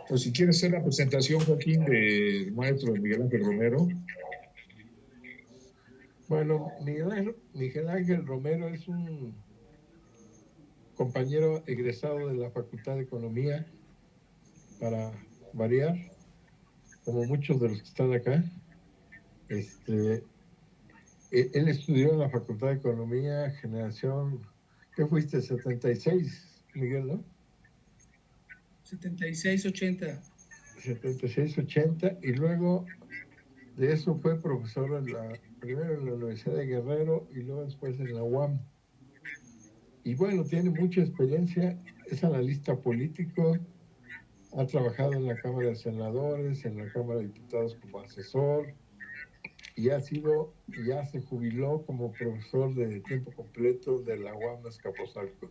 Pues si quieres hacer la presentación, Joaquín, del maestro Miguel Ángel Romero. Bueno, Miguel Ángel Romero es un compañero egresado de la Facultad de Economía, para variar, como muchos de los que están acá. Él estudió en la Facultad de Economía, generación, ¿qué fuiste? 76, Miguel, ¿no? 76-80. 76-80, y luego de eso fue profesor primero en la Universidad de Guerrero y luego después en la UAM. Y bueno, tiene mucha experiencia, es analista político, ha trabajado en la Cámara de Senadores, en la Cámara de Diputados como asesor, y ya se jubiló como profesor de tiempo completo de la UAM Azcapotzalco.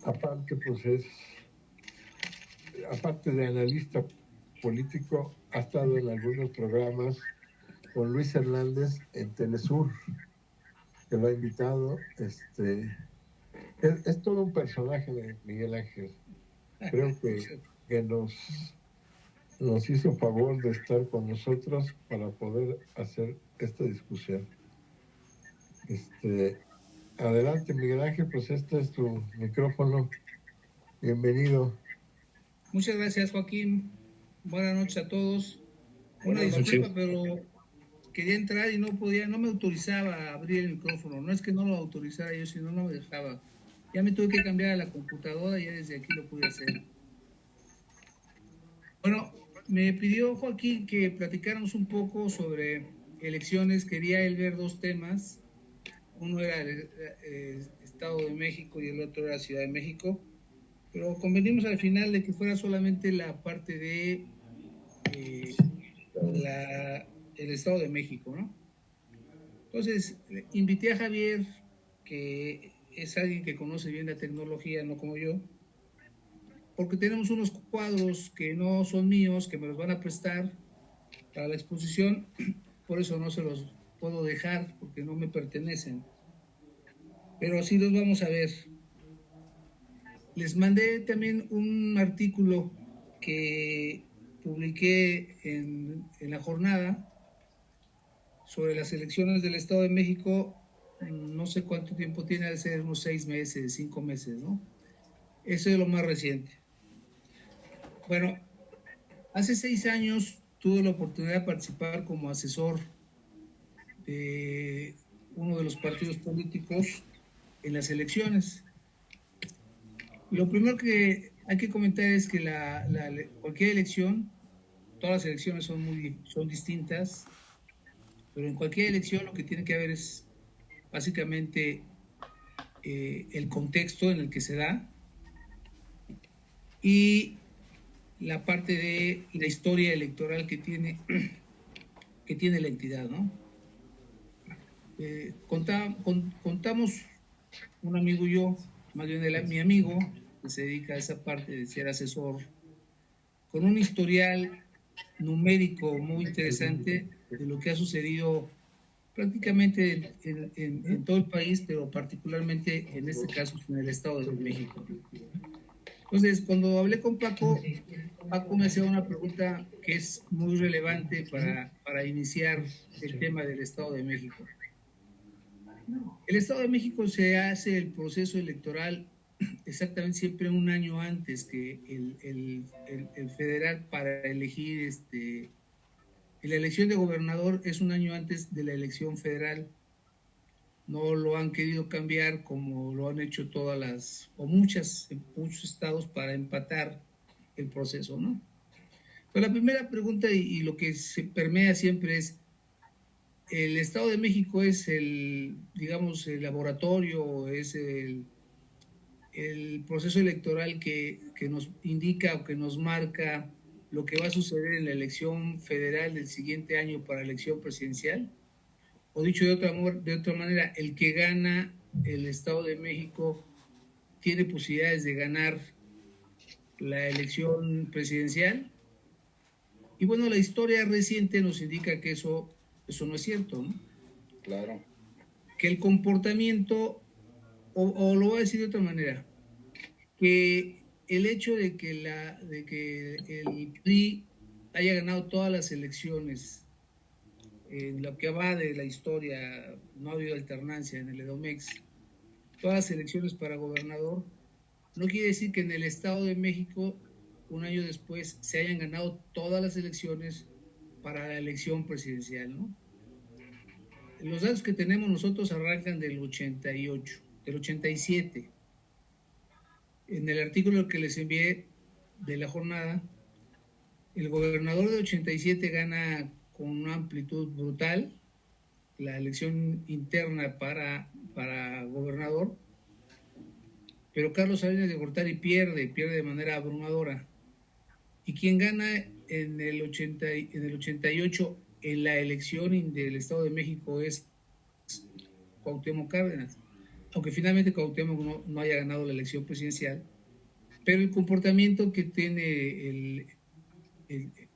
Aparte, pues aparte de analista político, ha estado en algunos programas con Luis Hernández en Telesur, que lo ha invitado. Es todo un personaje de Miguel Ángel. Creo que nos hizo favor de estar con nosotros para poder hacer esta discusión. Adelante, Miguel Ángel, pues este es tu micrófono. Bienvenido. Muchas gracias, Joaquín. Buenas noches a todos. Una Buenas disculpa, noches. pero quería entrar y no me autorizaba a abrir el micrófono. No es que no lo autorizara yo, sino no me dejaba. Ya me tuve que cambiar a la computadora y ya desde aquí lo pude hacer. Bueno, me pidió Joaquín que platicáramos un poco sobre elecciones. Quería él ver dos temas. Uno era el Estado de México y el otro era Ciudad de México. Pero convenimos al final de que fuera solamente la parte de el Estado de México, ¿no? Entonces, invité a Javier, que es alguien que conoce bien la tecnología, no como yo, porque tenemos unos cuadros que no son míos, que me los van a prestar para la exposición, por eso no se los puedo dejar, porque no me pertenecen. Pero sí los vamos a ver. Les mandé también un artículo que publiqué en la jornada sobre las elecciones del Estado de México. No sé cuánto tiempo tiene, de ser unos 6 meses, 5 meses, ¿no? Eso es lo más reciente. Bueno, hace 6 años tuve la oportunidad de participar como asesor de uno de los partidos políticos en las elecciones. Lo primero que hay que comentar es que cualquier elección, todas las elecciones son distintas, pero en cualquier elección lo que tiene que haber es básicamente el contexto en el que se da y la parte de la historia electoral que tiene la entidad, ¿no? Contamos un amigo y yo, más bien mi amigo, que se dedica a esa parte de ser asesor, con un historial numérico muy interesante de lo que ha sucedido prácticamente en todo el país, pero particularmente en este caso en el Estado de México. Entonces, cuando hablé con Paco me hacía una pregunta que es muy relevante para iniciar el tema del Estado de México. El Estado de México se hace el proceso electoral exactamente siempre un año antes que el federal, para elegir la elección de gobernador es un año antes de la elección federal. No lo han querido cambiar como lo han hecho muchos estados para empatar el proceso, ¿no? Pero la primera pregunta y lo que se permea siempre es, ¿el Estado de México es digamos, el laboratorio, es el proceso electoral que nos indica o que nos marca lo que va a suceder en la elección federal del siguiente año para la elección presidencial? O dicho de otra manera, el que gana el Estado de México tiene posibilidades de ganar la elección presidencial. Y bueno, la historia reciente nos indica que eso no es cierto, ¿no? Claro. Que el comportamiento, o lo voy a decir de otra manera, que el hecho de que el PRI haya ganado todas las elecciones, en lo que va de la historia, no ha habido alternancia en el Edomex, todas las elecciones para gobernador, no quiere decir que en el Estado de México, un año después, se hayan ganado todas las elecciones para la elección presidencial, ¿no? Los datos que tenemos nosotros arrancan del 88, del 87. En el artículo que les envié de la jornada, el gobernador de 87 gana con una amplitud brutal la elección interna para gobernador, pero Carlos Salinas de Gortari pierde de manera abrumadora. Y quien gana en el 88 en la elección del Estado de México es Cuauhtémoc Cárdenas, aunque finalmente Cuauhtémoc no haya ganado la elección presidencial, pero el comportamiento que tiene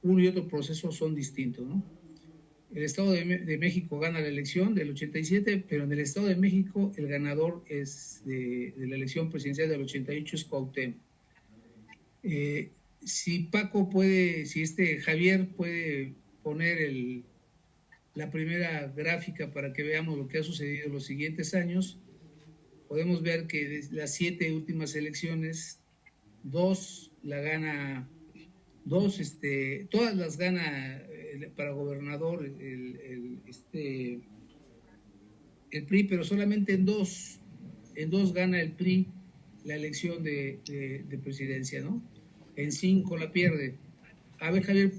uno y otro proceso son distintos, ¿no? El Estado de México gana la elección del 87, pero en el Estado de México el ganador es de la elección presidencial del 88 es Cuauhtémoc. Si Javier puede poner la primera gráfica para que veamos lo que ha sucedido en los siguientes años, podemos ver que de las 7 últimas elecciones, todas las gana para gobernador el PRI, pero solamente en dos gana el PRI la elección de presidencia, ¿no? En 5 la pierde. A ver, Javier,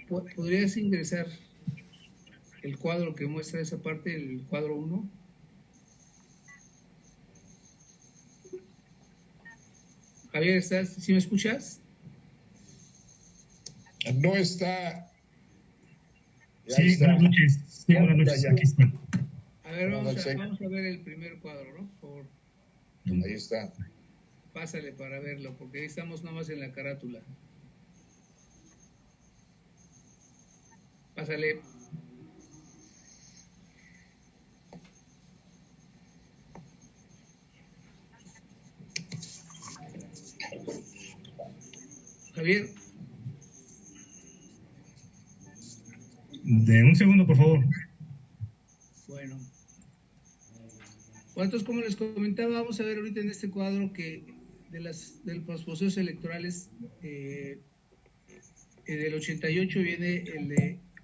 ¿podrías ingresar el cuadro que muestra esa parte, el cuadro 1? Javier, ¿sí me escuchas? No está. Sí, buenas noches. Sí, buenas noches. Aquí está. A ver, vamos a ver el primer cuadro, ¿no? Por favor. Ahí está. Pásale para verlo, porque ahí estamos nada más en la carátula. Pásale. Javier. De un segundo, por favor. Bueno, entonces, como les comentaba, vamos a ver ahorita en este cuadro que de los procesos electorales del 88 viene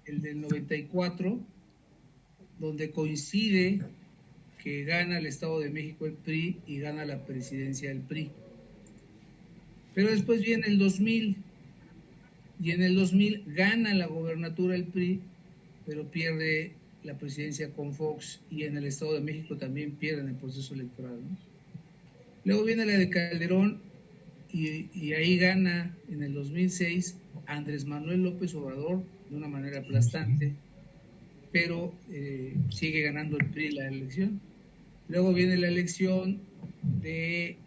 el del 94, donde coincide que gana el Estado de México el PRI y gana la presidencia del PRI. Pero después viene el 2000, y en el 2000 gana la gobernatura el PRI, pero pierde la presidencia con Fox, y en el Estado de México también pierden el proceso electoral, ¿no? Luego viene la de Calderón, y ahí gana en el 2006 Andrés Manuel López Obrador de una manera aplastante, pero sigue ganando el PRI la elección. Luego viene la elección de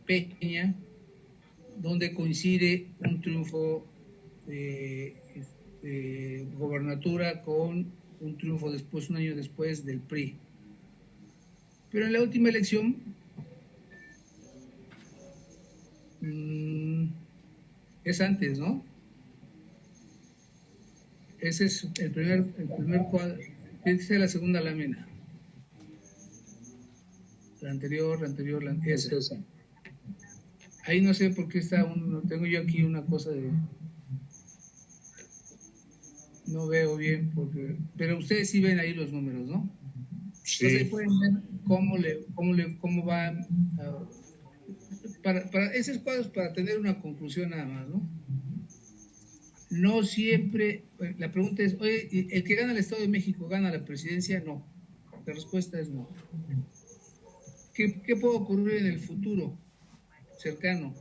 Peña, donde coincide un triunfo de gobernatura con un triunfo después, un año después, del PRI. Pero en la última elección es antes, ¿no? Ese es el primer cuadro. Tiene que ser la segunda lámina. La anterior, esa. Ahí no sé por qué tengo yo aquí una cosa de... No veo bien, pero ustedes sí ven ahí los números, ¿no? Sí. Entonces pueden ver cómo va... Para esos cuadros, para tener una conclusión nada más, ¿no? No siempre... La pregunta es, oye, ¿el que gana el Estado de México gana la presidencia? No. La respuesta es no. ¿Qué puede ocurrir en el futuro cercano?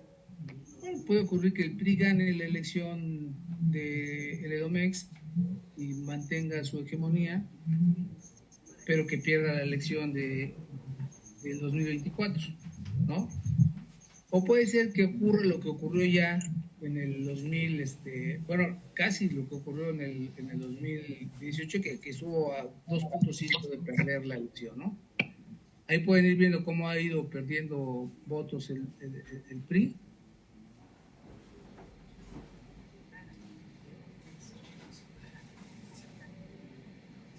Bueno, puede ocurrir que el PRI gane la elección del Edomex y mantenga su hegemonía, pero que pierda la elección del 2024, ¿no? O puede ser que ocurra lo que ocurrió ya en el 2000, casi lo que ocurrió en el 2018, que estuvo a 2 puntos de perder la elección, ¿no? Ahí pueden ir viendo cómo ha ido perdiendo votos el PRI.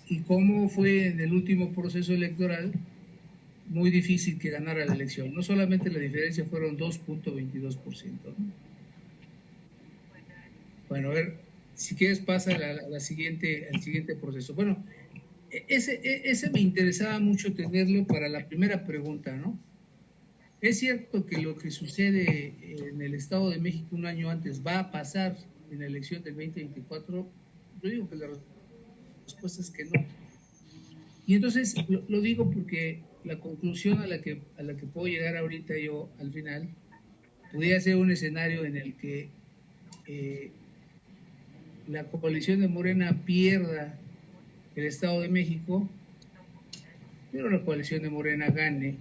Y cómo fue en el último proceso electoral muy difícil que ganara la elección. No solamente la diferencia fueron 2.22%, ¿no? Bueno, a ver, si quieres pasa al siguiente proceso. Bueno, ese me interesaba mucho tenerlo para la primera pregunta, ¿no? ¿Es cierto que lo que sucede en el Estado de México un año antes va a pasar en la elección del 2024? Yo digo que la respuesta es que no. Y entonces lo digo porque la conclusión a la que puedo llegar ahorita yo al final podría ser un escenario en el que la coalición de Morena pierda el Estado de México, pero la coalición de Morena gane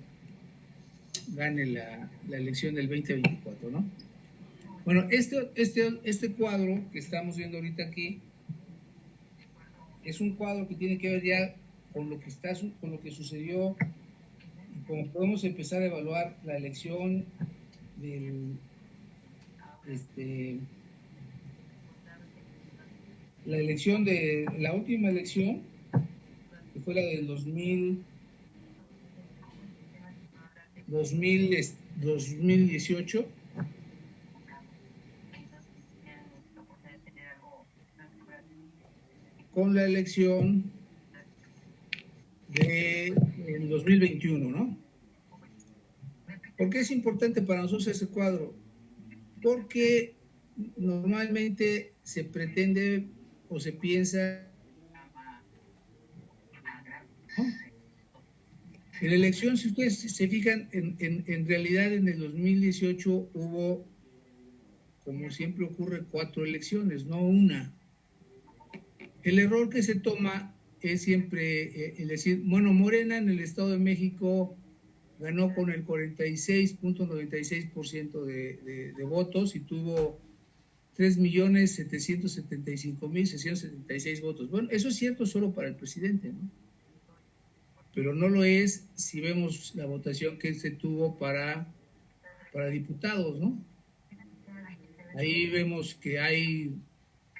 la elección del 2024, ¿no? Bueno, este cuadro que estamos viendo ahorita aquí es un cuadro que tiene que ver ya con lo que sucedió y como podemos empezar a evaluar la elección la última elección, que fue la del 2018, con la elección del 2021, ¿no? ¿Por qué es importante para nosotros ese cuadro? Porque normalmente se pretende o se piensa, ¿no? En la elección, si ustedes se fijan, en realidad en el 2018 hubo, como siempre ocurre, 4 elecciones, no una. El error que se toma es siempre el decir, bueno, Morena en el Estado de México ganó con el 46.96% de votos y tuvo 3.775.676 votos. Bueno, eso es cierto solo para el presidente, ¿no? Pero no lo es si vemos la votación que se tuvo para diputados, ¿no? Ahí vemos que hay,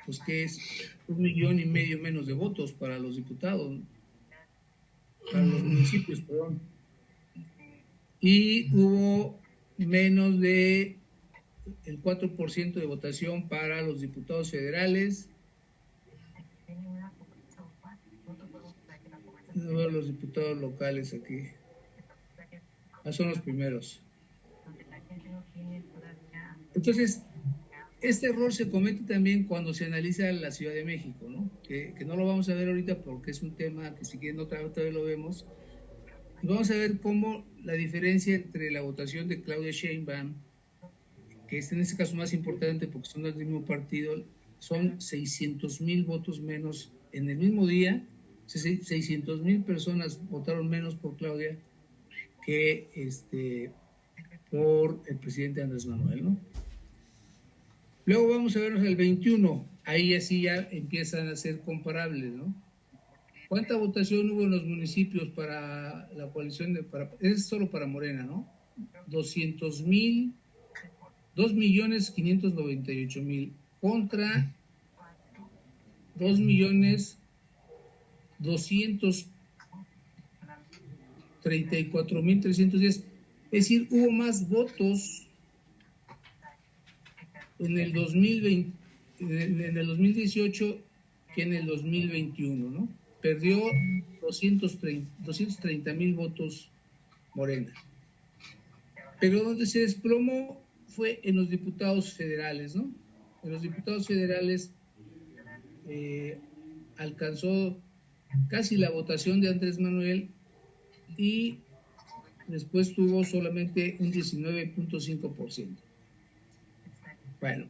pues que es 1,5 millones menos de votos para los diputados, para los municipios, perdón. Y hubo menos de el 4% de votación para los diputados federales. No veo los diputados locales aquí. Son los primeros. Entonces, este error se comete también cuando se analiza la Ciudad de México, ¿no? Que no lo vamos a ver ahorita porque es un tema que si quieren otra vez lo vemos. Y vamos a ver cómo la diferencia entre la votación de Claudia Sheinbaum, que es en este caso más importante porque son del mismo partido, son 600,000 votos menos en el mismo día. 600,000 personas votaron menos por Claudia que por el presidente Andrés Manuel, ¿no? Luego vamos a vernos el 21, ahí así ya empiezan a ser comparables, ¿no? ¿Cuánta votación hubo en los municipios para la coalición es solo para Morena, ¿no? 2.598.000 contra 2.234.310. Es decir, hubo más votos en el 2018 que en el 2021, ¿no? Perdió 230,000 votos Morena. Pero donde se desplomó fue en los diputados federales, ¿no? En los diputados federales alcanzó casi la votación de Andrés Manuel y después tuvo solamente un 19.5%. Bueno.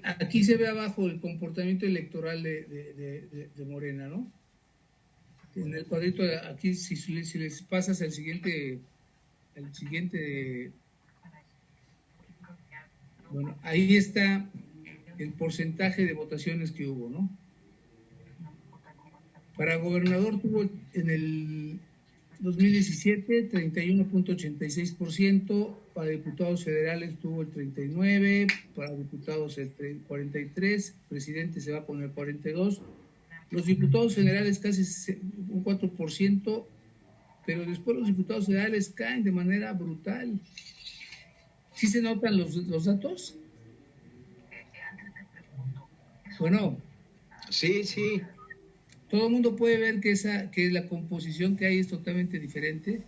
Aquí se ve abajo el comportamiento electoral de Morena, ¿no? En el cuadrito de aquí, si les pasas al siguiente, bueno, ahí está el porcentaje de votaciones que hubo, ¿no? Para gobernador tuvo en el 2017 31.86%, para diputados federales tuvo el 39%, para diputados el 43%, presidente se va con el 42%, los diputados federales casi un 4%, pero después los diputados federales caen de manera brutal. ¿Sí se notan los datos? Bueno. Sí, sí. Todo el mundo puede ver que la composición que hay es totalmente diferente.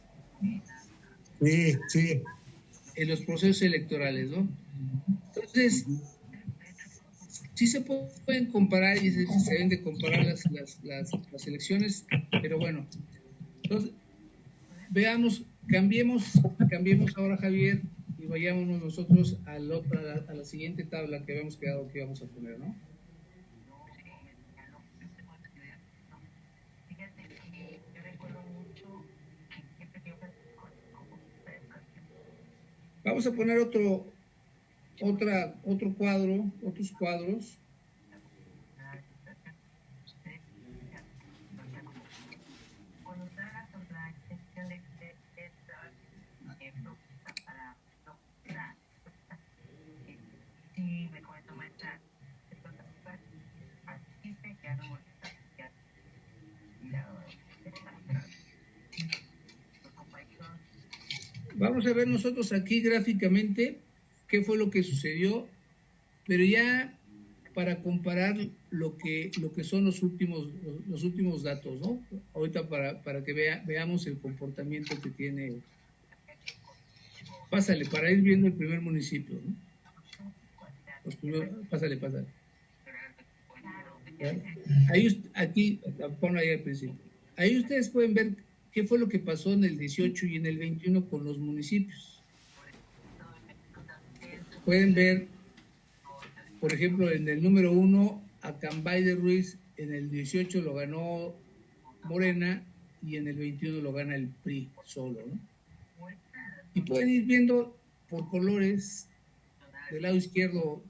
Sí, sí. En los procesos electorales, ¿no? Entonces, sí se pueden comparar y se deben de comparar las elecciones, pero bueno. Entonces, veamos, cambiemos ahora, Javier, y vayámonos nosotros a la siguiente tabla que habíamos quedado que íbamos a poner, ¿no? Vamos a poner otros cuadros. Vamos a ver nosotros aquí gráficamente qué fue lo que sucedió, pero ya para comparar lo que son los últimos datos, ¿no? Ahorita para que veamos el comportamiento que tiene. Pásale, para ir viendo el primer municipio, ¿no? Pásale. Aquí, ponlo ahí al principio. Ahí ustedes pueden ver qué fue lo que pasó en el 18 y en el 21 con los municipios. Pueden ver, por ejemplo, en el número 1, Acambay de Ruiz, en el 18 lo ganó Morena y en el 21 lo gana el PRI solo, ¿no? Y pueden ir viendo por colores. Del lado izquierdo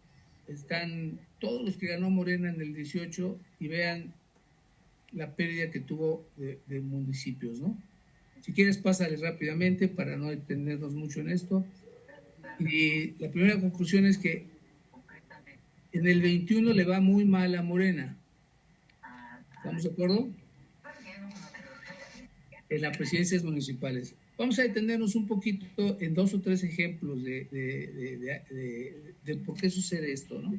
están todos los que ganó Morena en el 18 y vean la pérdida que tuvo de municipios, ¿no? Si quieres, pásale rápidamente para no detenernos mucho en esto. Y la primera conclusión es que en el 21 le va muy mal a Morena. ¿Estamos de acuerdo? En las presidencias municipales. Vamos a detenernos un poquito en 2 o 3 ejemplos de por qué sucede esto, ¿no?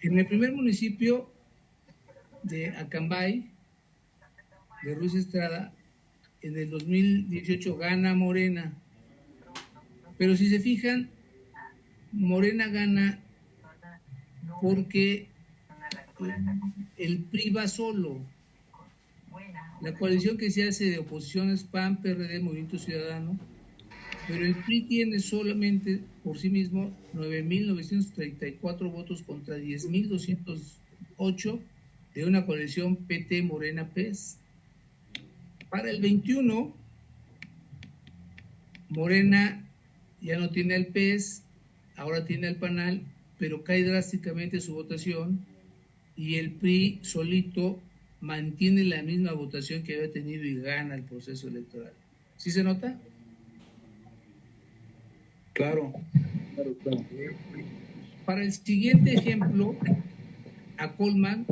En el primer municipio de Acambay, de Ruiz Estrada, en el 2018 gana Morena. Pero si se fijan, Morena gana porque el PRI va solo. La coalición que se hace de oposición es PAN, PRD, Movimiento Ciudadano, pero el PRI tiene solamente por sí mismo 9.934 votos contra 10.208 de una coalición PT Morena PES. Para el 21, Morena ya no tiene al PES, ahora tiene al PANAL, pero cae drásticamente su votación y el PRI solito mantiene la misma votación que había tenido y gana el proceso electoral. ¿Sí se nota? Claro. Para el siguiente ejemplo, a Colman,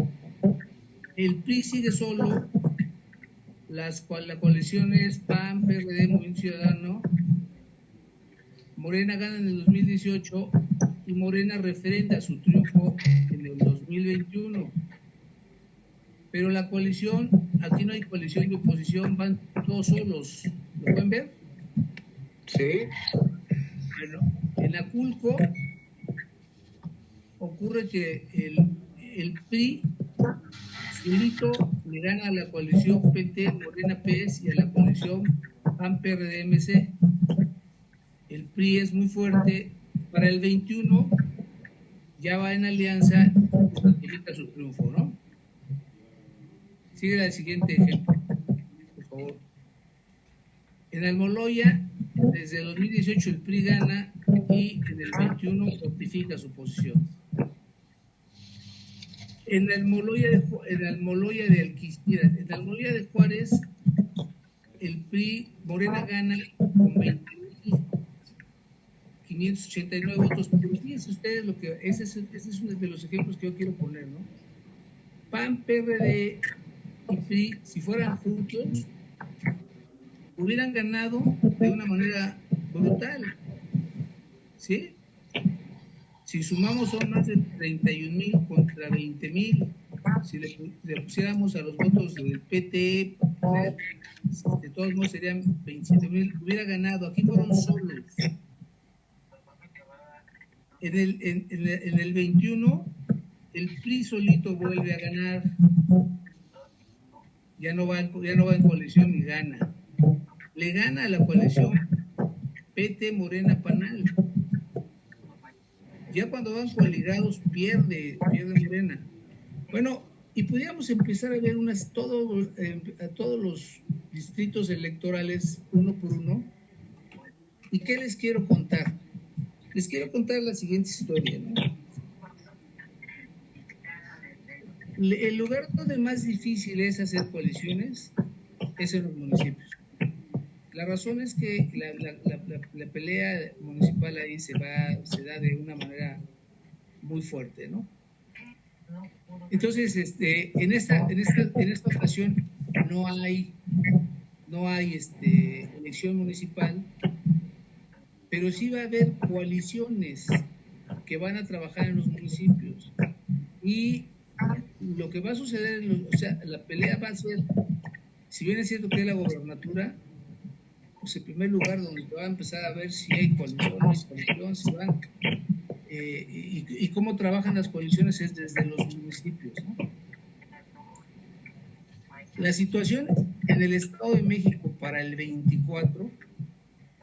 el PRI sigue solo, la coalición es PAN, PRD, Movimiento Ciudadano. Morena gana en el 2018 y Morena referenda su triunfo en el 2021. Pero la coalición, aquí no hay coalición de oposición, van todos solos. ¿Lo pueden ver? Sí. Bueno, en Aculco ocurre que el PRI solito le gana a la coalición PT, Morena PES y a la coalición PAN PRD MC. El PRI es muy fuerte. Para el 21 ya va en alianza y certifica su triunfo, ¿no? Sigue el siguiente ejemplo, por favor. En Almoloya, desde el 2018 el PRI gana y en el 21 certifica su posición. En la Almoloya de Alquiciras, en la Almoloya de Juárez, el PRI, Morena gana con 20,589 votos. Pero fíjense ustedes lo que, ese es uno de los ejemplos que yo quiero poner, ¿no? PAN, PRD y PRI, si fueran juntos, hubieran ganado de una manera brutal, ¿sí? Si sumamos son más de 31,000 contra 20,000. Si le pusiéramos a los votos del PT, de todos modos serían 27,000. Hubiera ganado. Aquí fueron solos. En el 21, el PRI solito vuelve a ganar. Ya no va en coalición y gana. Le gana a la coalición PT, Morena, Panal. Ya cuando van coaligados pierde Morena. Bueno, y podríamos empezar a ver a todos los distritos electorales uno por uno. ¿Y qué les quiero contar? Les quiero contar la siguiente historia, ¿no? El lugar donde más difícil es hacer coaliciones es en los municipios. La razón es que la pelea municipal ahí se da de una manera muy fuerte, ¿no? Entonces, en esta ocasión no hay elección municipal, pero sí va a haber coaliciones que van a trabajar en los municipios. Y lo que va a suceder, la pelea va a ser, si bien es cierto que es la gobernatura, pues el primer lugar donde va a empezar a ver si hay coalición, si van, y cómo trabajan las coaliciones es desde los municipios, ¿no? La situación en el Estado de México para el 24,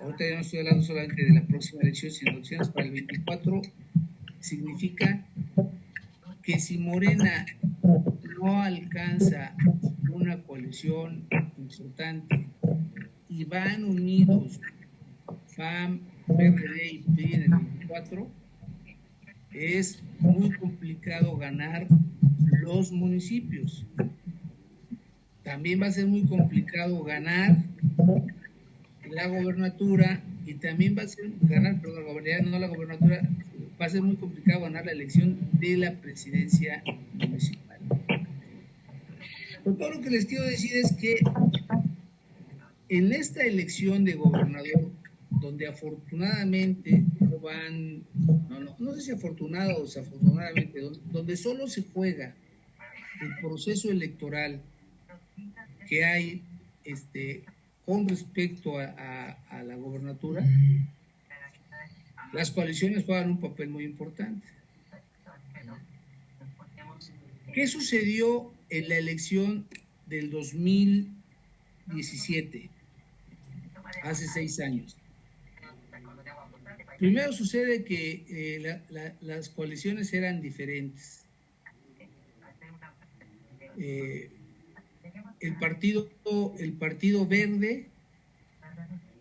ahorita ya no estoy hablando solamente de la próxima elección, sino elecciones para el 24, significa que si Morena no alcanza una coalición importante y van unidos PAN, PRD y PRI en el 24, es muy complicado ganar los municipios. También va a ser muy complicado ganar la gobernatura y también va a ser la gobernatura, va a ser muy complicado ganar la elección de la presidencia municipal. Pero todo lo que les quiero decir es que en esta elección de gobernador, donde afortunadamente no sé si afortunado o desafortunadamente, donde solo se juega el proceso electoral que hay con respecto a la gobernatura, las coaliciones juegan un papel muy importante. ¿Qué sucedió en la elección del 2017? Hace 6 años. Primero sucede que las coaliciones eran diferentes. El Partido Verde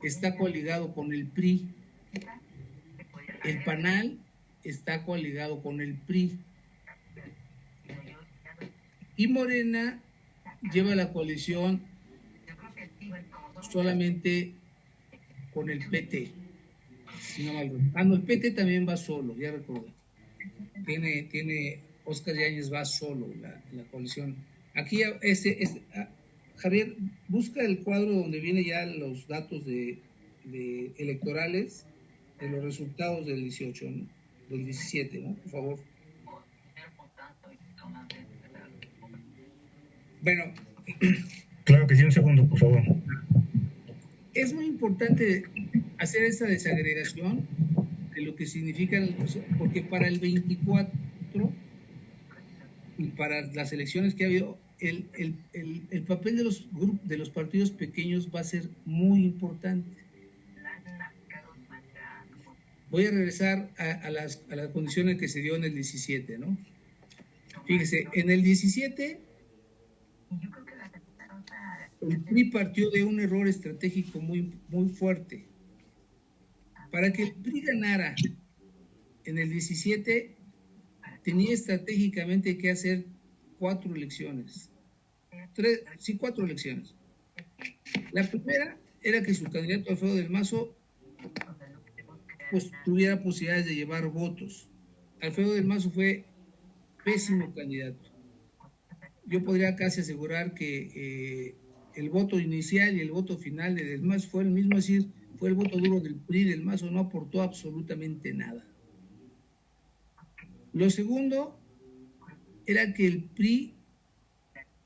está coaligado con el PRI. El PANAL está coaligado con el PRI. Y Morena lleva la coalición solamente con el PT. Si no mal recuerdo. El PT también va solo, ya recuerdo. Tiene Óscar Yáñez va solo, la coalición. Aquí, Javier, busca el cuadro donde viene ya los datos de electorales de los resultados del 18, ¿no? Del 17, ¿no? Por favor. Bueno. Claro que sí, un segundo, por favor. Es muy importante hacer esta desagregación de lo que significa, porque para el 24 y para las elecciones que ha habido, el papel de los partidos pequeños va a ser muy importante. Voy a regresar a las condiciones que se dio en el 17, ¿no? Fíjese, en el 17 el PRI partió de un error estratégico muy, muy fuerte. Para que el PRI ganara en el 17, tenía estratégicamente que hacer 4 elecciones. 4 elecciones. La primera era que su candidato Alfredo del Mazo pues tuviera posibilidades de llevar votos. Alfredo del Mazo fue pésimo candidato. Yo podría casi asegurar que el voto inicial y el voto final de Del Mazo fue el mismo, es decir, fue el voto duro del PRI. Del Mazo no aportó absolutamente nada. Lo segundo era que el PRI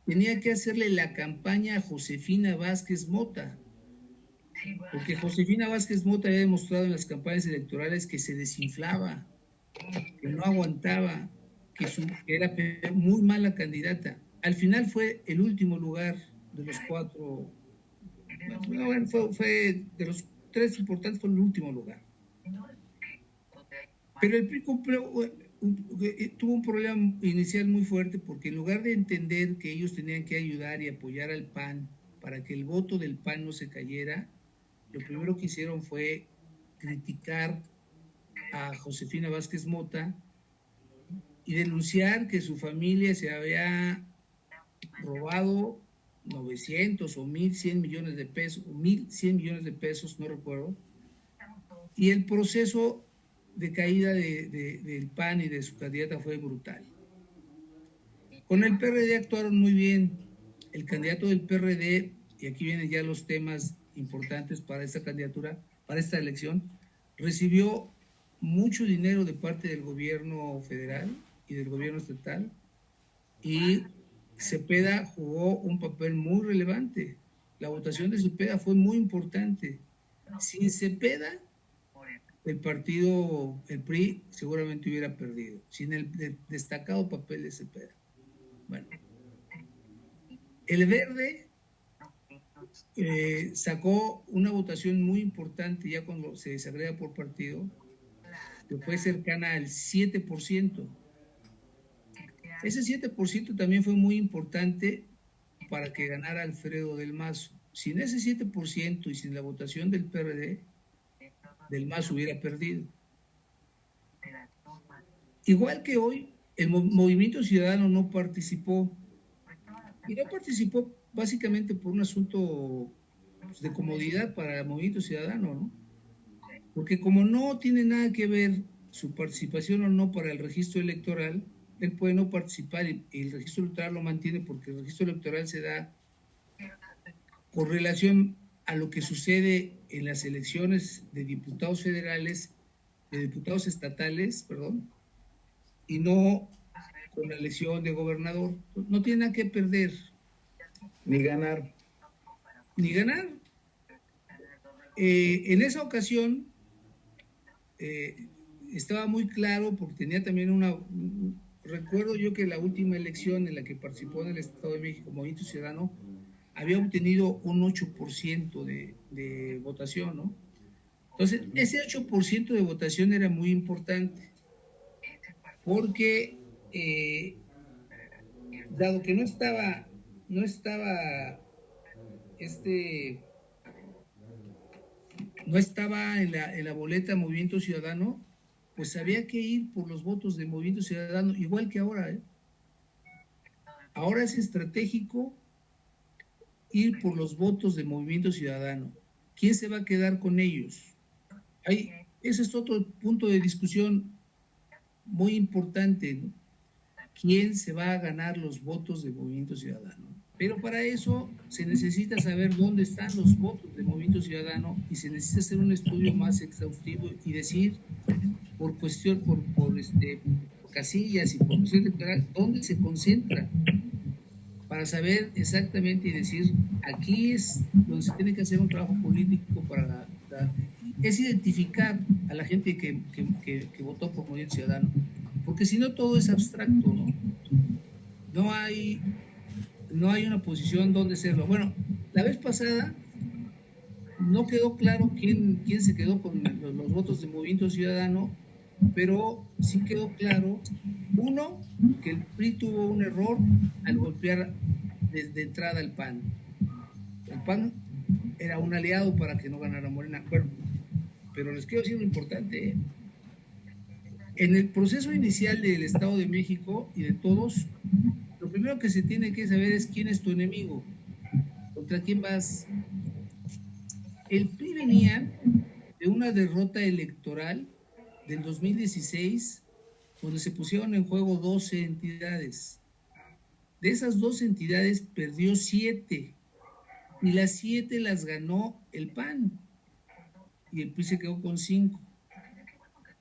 tenía que hacerle la campaña a Josefina Vázquez Mota, porque Josefina Vázquez Mota había demostrado en las campañas electorales que se desinflaba, que no aguantaba, que era muy mala candidata. Al final fue el último lugar de los 4, bueno, fue de los 3 importantes, fue el último lugar. Pero el PRI tuvo un problema inicial muy fuerte, porque en lugar de entender que ellos tenían que ayudar y apoyar al PAN para que el voto del PAN no se cayera, lo primero que hicieron fue criticar a Josefina Vázquez Mota y denunciar que su familia se había robado 900 o 1,100 millones de pesos, o 1,100 millones de pesos, no recuerdo, y el proceso de caída del PAN y de su candidata fue brutal. Con el PRD actuaron muy bien. El candidato del PRD, y aquí vienen ya los temas importantes para esta candidatura, para esta elección, recibió mucho dinero de parte del gobierno federal y del gobierno estatal, y Cepeda jugó un papel muy relevante. La votación de Cepeda fue muy importante. Sin Cepeda, el partido, el PRI, seguramente hubiera perdido, sin el destacado papel de Cepeda. Bueno, el Verde sacó una votación muy importante ya cuando se desagrega por partido, que fue cercana al 7%. Ese 7% también fue muy importante para que ganara Alfredo del Mazo. Sin ese 7% y sin la votación del PRD, Del Mazo hubiera perdido. Igual que hoy, el Movimiento Ciudadano no participó. Y no participó básicamente por un asunto de comodidad para el Movimiento Ciudadano, ¿no? Porque como no tiene nada que ver su participación o no para el registro electoral, él puede no participar y el registro electoral lo mantiene, porque el registro electoral se da con relación a lo que sucede en las elecciones de diputados federales, de diputados estatales, perdón, y no con la elección de gobernador. No tiene nada que perder. Ni ganar. Ni ganar. En esa ocasión estaba muy claro, porque tenía también recuerdo yo que la última elección en la que participó en el Estado de México Movimiento Ciudadano había obtenido un 8% de votación, ¿no? Entonces, ese 8% de votación era muy importante, porque dado que no estaba en la boleta Movimiento Ciudadano, pues había que ir por los votos de Movimiento Ciudadano, igual que ahora, ¿eh? Ahora es estratégico ir por los votos de Movimiento Ciudadano. ¿Quién se va a quedar con ellos? Ese es otro punto de discusión muy importante, ¿no? ¿Quién se va a ganar los votos de Movimiento Ciudadano? Pero para eso se necesita saber dónde están los votos de Movimiento Ciudadano, y se necesita hacer un estudio más exhaustivo y decir por cuestión, por casillas y por cuestión electoral, dónde se concentra, para saber exactamente y decir, aquí es donde se tiene que hacer un trabajo político es identificar a la gente que votó por Movimiento Ciudadano, porque si no todo es abstracto, ¿no? No hay una posición donde hacerlo. Bueno, la vez pasada no quedó claro quién se quedó con los votos de Movimiento Ciudadano, pero sí quedó claro, uno, que el PRI tuvo un error al golpear desde entrada al PAN. El PAN era un aliado para que no ganara Morena. Bueno, pero les quiero decir lo importante, ¿eh? En el proceso inicial del Estado de México y de todos, lo primero que se tiene que saber es quién es tu enemigo, contra quién vas. El PRI venía de una derrota electoral del 2016, donde se pusieron en juego 12 entidades. De esas 12 entidades perdió 7, y las 7 las ganó el PAN, y el PRI se quedó con 5.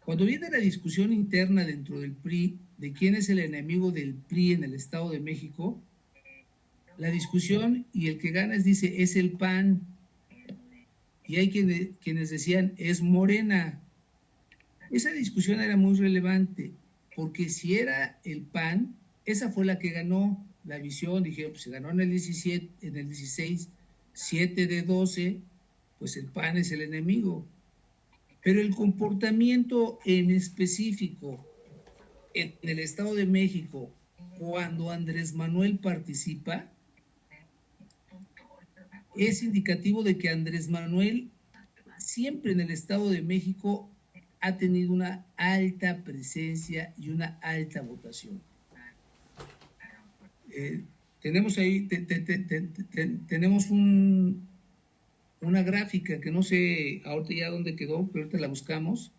Cuando viene la discusión interna dentro del PRI de quién es el enemigo del PRI en el Estado de México, la discusión y el que gana dice es el PAN, y hay quienes decían es Morena. Esa discusión era muy relevante, porque si era el PAN, esa fue la que ganó la visión. Dijeron, pues se ganó en el 17, en el 16, 7 de 12, pues el PAN es el enemigo. Pero el comportamiento en específico en el Estado de México, cuando Andrés Manuel participa, es indicativo de que Andrés Manuel siempre en el Estado de México ha tenido una alta presencia y una alta votación. Tenemos ahí, tenemos una gráfica que no sé ahorita ya dónde quedó, pero ahorita la buscamos.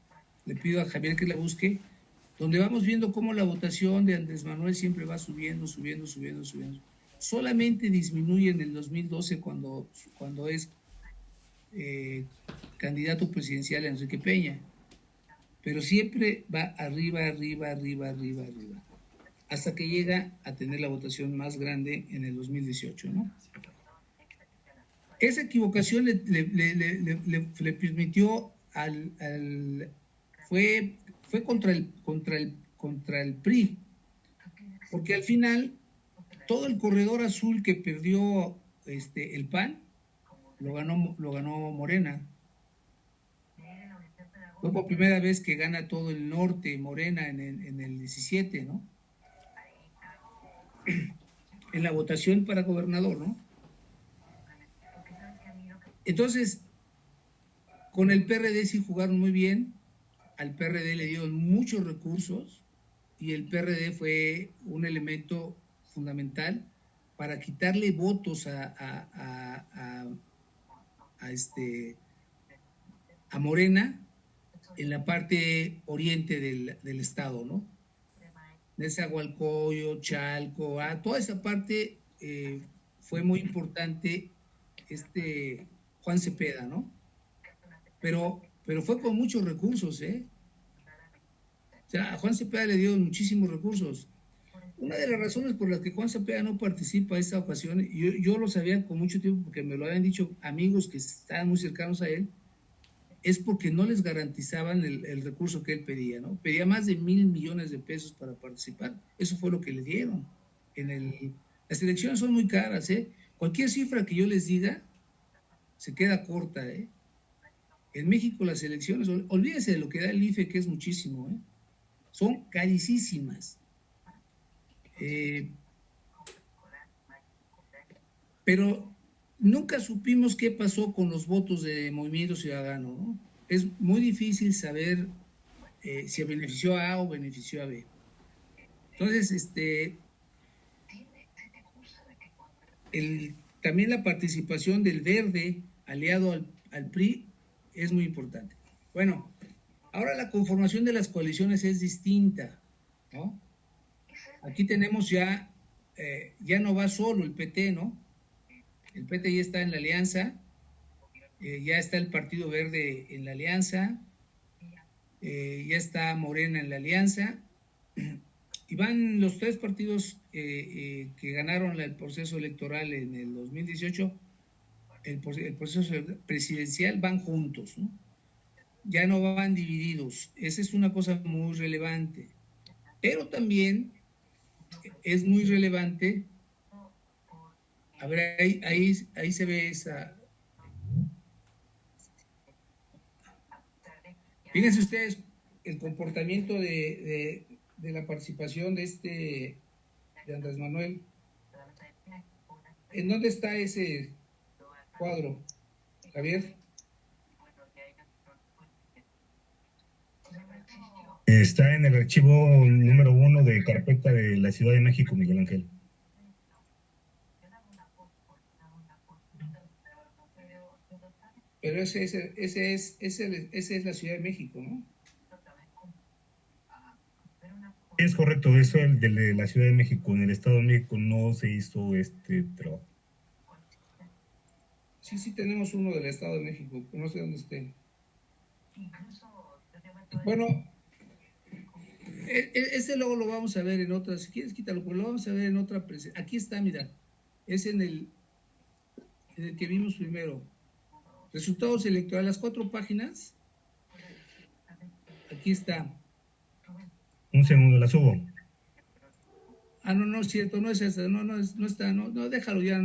Le pido a Javier que la busque, donde vamos viendo cómo la votación de Andrés Manuel siempre va subiendo. Solamente disminuye en el 2012 cuando es candidato presidencial Enrique Peña, pero siempre va arriba, hasta que llega a tener la votación más grande en el 2018, ¿no? Esa equivocación le permitió fue contra el PRI, porque al final todo el corredor azul que perdió el PAN lo ganó Morena. Fue por primera vez que gana todo el norte Morena en el 17, ¿no? En la votación para gobernador, ¿no? Entonces, con el PRD sí jugaron muy bien, al PRD le dieron muchos recursos y el PRD fue un elemento fundamental para quitarle votos a Morena en la parte oriente del estado, ¿no? Nezahualcóyotl, Chalco, toda esa parte fue muy importante Juan Cepeda, ¿no? Pero fue con muchos recursos, ¿eh? O sea, a Juan Cepeda le dio muchísimos recursos. Una de las razones por las que Juan Cepeda no participa esta ocasión, yo lo sabía con mucho tiempo porque me lo habían dicho amigos que estaban muy cercanos a él, es porque no les garantizaban el recurso que él pedía, ¿no? Pedía más de 1,000 millones de pesos para participar. Eso fue lo que le dieron. Las elecciones son muy caras, ¿eh? Cualquier cifra que yo les diga se queda corta, ¿eh? En México las elecciones, olvídese de lo que da el IFE, que es muchísimo, ¿eh? Son carísimas. Pero nunca supimos qué pasó con los votos de Movimiento Ciudadano, ¿no? Es muy difícil saber si benefició a A o benefició a B. Entonces, también la participación del Verde, aliado al PRI, es muy importante. Bueno, ahora la conformación de las coaliciones es distinta, ¿no? Aquí tenemos ya no va solo el PT, ¿no? El PT ya está en la alianza, ya está el Partido Verde en la alianza, ya está Morena en la alianza, y van los 3 partidos que ganaron el proceso electoral en el 2018, el proceso presidencial, van juntos, ¿no? Ya no van divididos. Esa es una cosa muy relevante. Pero también es muy relevante, a ver, ahí se ve esa. Fíjense ustedes el comportamiento de la participación de Andrés Manuel. ¿En dónde está ese cuadro, Javier? Está en el archivo número 1 de carpeta de la Ciudad de México, Miguel Ángel. Pero esa es la Ciudad de México, ¿no? Es correcto, eso el de la Ciudad de México. En el Estado de México no se hizo este trabajo. Sí, tenemos uno del Estado de México, que no sé dónde esté. Bueno, ese luego lo vamos a ver en otra, si quieres quítalo, pues lo vamos a ver en otra presentación. Aquí está, mira, es en el que vimos primero. Resultados electorales, las 4 páginas. Aquí está. Un segundo, la subo. No es cierto, no es esa, no está, no, déjalo ya,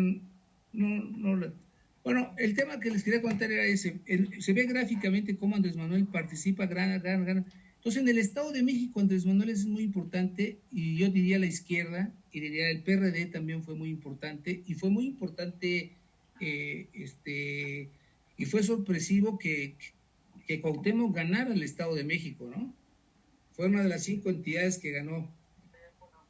Bueno, el tema que les quería contar era ese. Se ve gráficamente cómo Andrés Manuel participa, gana. Entonces, en el Estado de México, Andrés Manuel es muy importante, y yo diría la izquierda, y diría el PRD también fue muy importante, y fue muy importante, y fue sorpresivo que Cuauhtémoc ganara el Estado de México, ¿no? Fue una de las 5 entidades que ganó.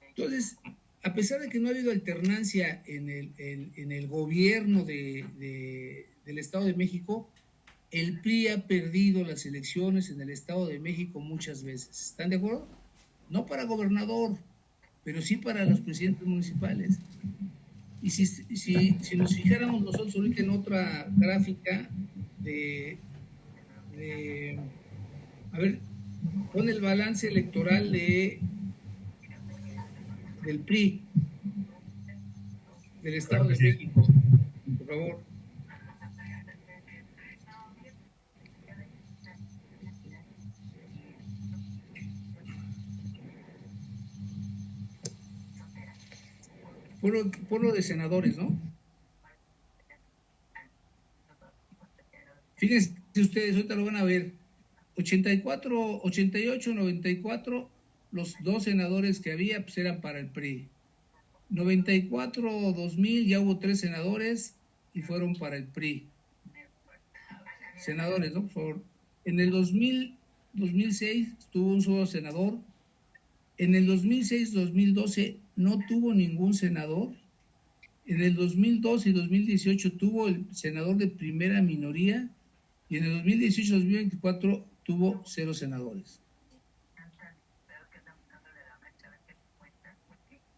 Entonces, a pesar de que no ha habido alternancia en el gobierno del Estado de México, el PRI ha perdido las elecciones en el Estado de México muchas veces. ¿Están de acuerdo? No para gobernador, pero sí para los presidentes municipales. Y si nos fijáramos nosotros ahorita en otra gráfica a ver, pon el balance electoral del PRI, del Estado de México, por favor. Puro de senadores, ¿no? Fíjense ustedes, ahorita lo van a ver. 84, 88, 94, los 2 senadores que había pues eran para el PRI. 94, 2000 ya hubo 3 senadores y fueron para el PRI. Senadores, ¿no? Por favor. En el 2006 tuvo un solo senador. En el 2006-2012 no tuvo ningún senador. En el 2012 y 2018 tuvo el senador de primera minoría, y en el 2018-2024 tuvo 0 senadores.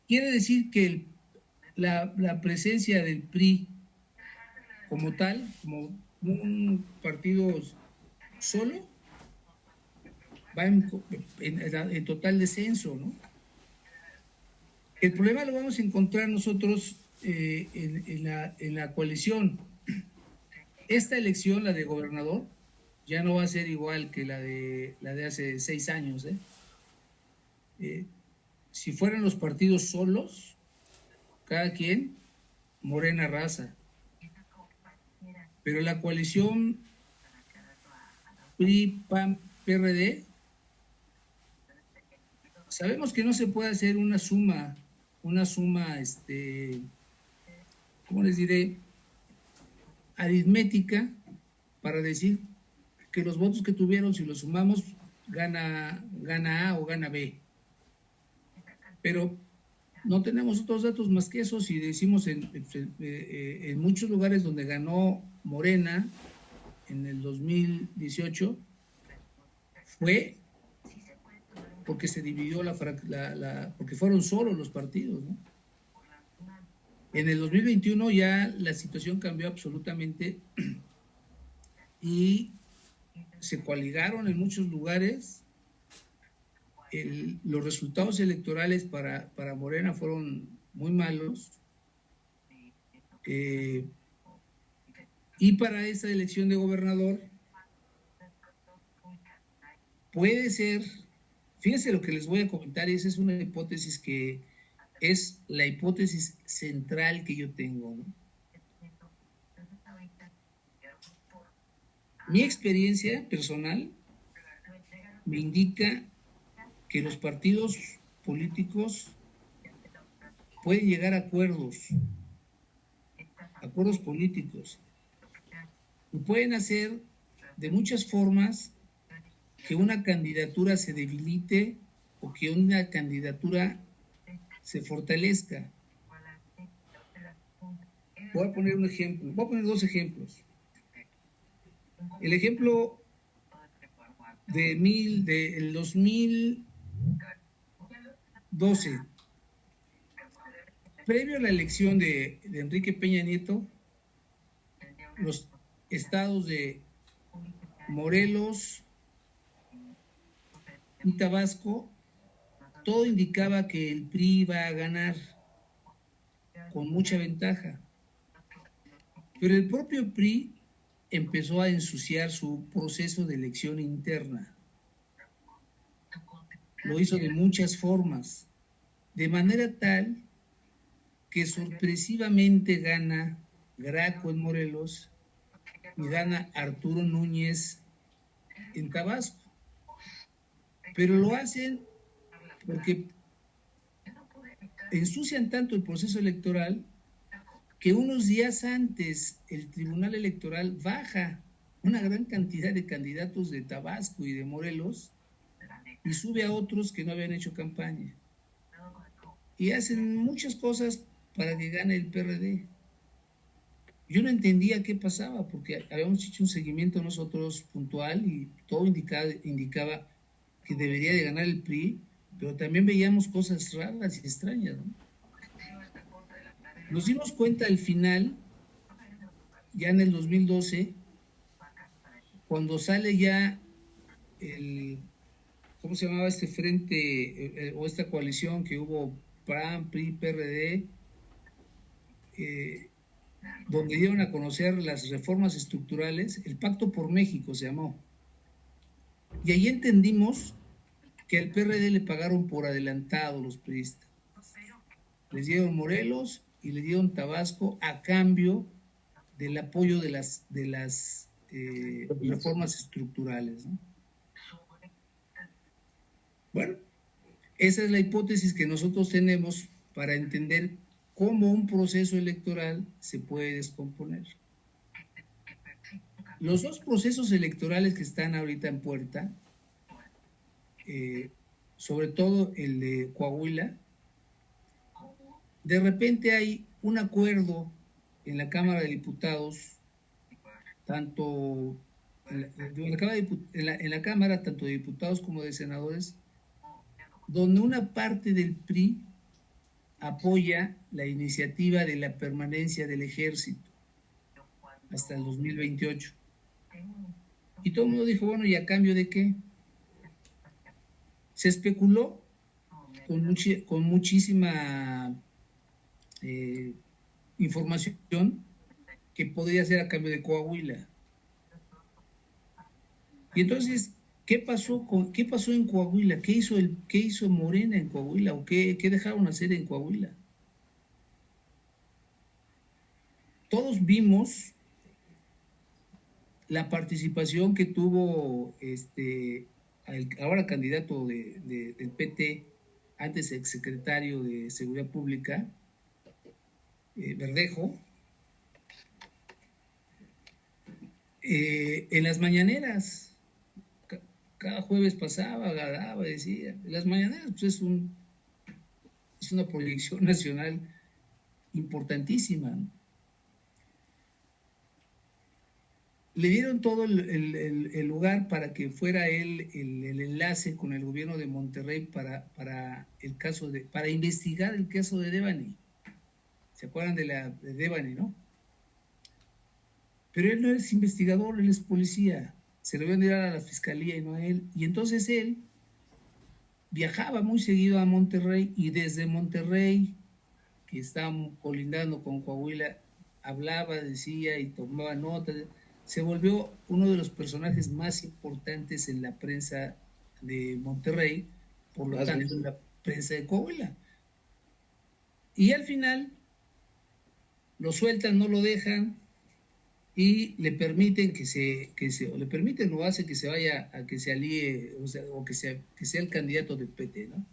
Quiere decir que la presencia del PRI como tal, como un partido solo, va en total descenso, ¿no? El problema lo vamos a encontrar nosotros en la coalición. Esta elección, la de gobernador, ya no va a ser igual que la de hace 6 años. Si fueran los partidos solos, cada quien, Morena arrasa. Pero la coalición PRI, PAN, PRD, sabemos que no se puede hacer una suma, ¿cómo les diré? Aritmética para decir que los votos que tuvieron, si los sumamos, gana A o gana B. Pero no tenemos otros datos más que esos, y decimos en muchos lugares donde ganó Morena en el 2018 fue porque se dividió porque fueron solos los partidos, ¿no? En el 2021 ya la situación cambió absolutamente y se coaligaron en muchos lugares. Los resultados electorales para Morena fueron muy malos. Y para esa elección de gobernador puede ser, fíjense lo que les voy a comentar, y esa es una hipótesis que es la hipótesis central que yo tengo, ¿no? Mi experiencia personal me indica que los partidos políticos pueden llegar a acuerdos políticos, y pueden hacer de muchas formas que una candidatura se debilite o que una candidatura se fortalezca. Voy a poner un ejemplo, voy a poner 2 ejemplos. El ejemplo del 2012, previo a la elección de Enrique Peña Nieto, los estados de Morelos y Tabasco, todo indicaba que el PRI iba a ganar con mucha ventaja. Pero el propio PRI empezó a ensuciar su proceso de elección interna. Lo hizo de muchas formas, de manera tal que sorpresivamente gana Graco en Morelos y gana Arturo Núñez en Tabasco. Pero lo hacen porque ensucian tanto el proceso electoral que unos días antes el Tribunal Electoral baja una gran cantidad de candidatos de Tabasco y de Morelos y sube a otros que no habían hecho campaña. Y hacen muchas cosas para que gane el PRD. Yo no entendía qué pasaba, porque habíamos hecho un seguimiento nosotros puntual y todo indicaba que debería de ganar el PRI, pero también veíamos cosas raras y extrañas, ¿no? Nos dimos cuenta al final, ya en el 2012, cuando sale ya ¿cómo se llamaba este frente o esta coalición que hubo PAN, PRI, PRD? Donde dieron a conocer las reformas estructurales, el Pacto por México se llamó. Y ahí entendimos que al PRD le pagaron por adelantado los priistas. Les dieron Morelos y le dieron Tabasco a cambio del apoyo de las reformas estructurales, ¿no? Bueno, esa es la hipótesis que nosotros tenemos para entender cómo un proceso electoral se puede descomponer. Los dos procesos electorales que están ahorita en puerta, sobre todo el de Coahuila, de repente hay un acuerdo en la Cámara de Diputados, tanto en la Cámara, tanto de diputados como de senadores, donde una parte del PRI apoya la iniciativa de la permanencia del ejército hasta el 2028. Y todo el mundo dijo, bueno, ¿y a cambio de qué? Se especuló con muchísima información que podría ser a cambio de Coahuila. Y entonces, ¿qué pasó en Coahuila? ¿Qué hizo Morena en Coahuila? ¿O qué dejaron hacer en Coahuila? Todos vimos la participación que tuvo ahora candidato del PT, antes exsecretario de Seguridad Pública, Verdejo, en las mañaneras. Cada jueves pasaba, agarraba, decía. Las mañaneras pues, es una proyección nacional importantísima, ¿no? Le dieron todo el lugar para que fuera él el enlace con el gobierno de Monterrey para investigar el caso de Devani. ¿Se acuerdan de Devani, no? Pero él no es investigador, él es policía. Se lo iban a dar a la fiscalía y no a él. Y entonces él viajaba muy seguido a Monterrey y desde Monterrey, que estaba colindando con Coahuila, hablaba, decía y tomaba notas. Se volvió uno de los personajes más importantes en la prensa de Monterrey, por lo tanto en la prensa de Coahuila. Y al final lo sueltan, no lo dejan y le permiten le permiten o hace que se vaya a que se alíe, o que sea el candidato del PT, ¿no?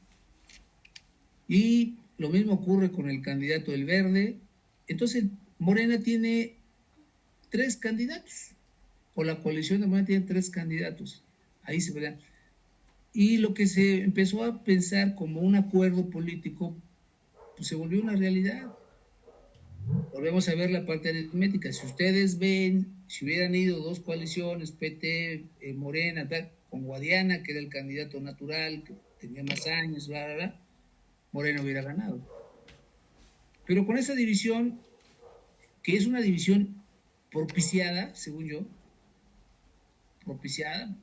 Y lo mismo ocurre con el candidato del Verde. Entonces Morena tiene 3 candidatos, o la coalición de Morena tiene 3 candidatos, ahí se verán. Y lo que se empezó a pensar como un acuerdo político, pues se volvió una realidad. volvemos a ver la parte aritmética. Si ustedes ven, si hubieran ido dos coaliciones, PT, Morena, tal, con Guadiana, que era el candidato natural, que tenía más años, bla, bla, bla, Morena hubiera ganado. Pero con esa división, que es una división propiciada, según yo, propiciada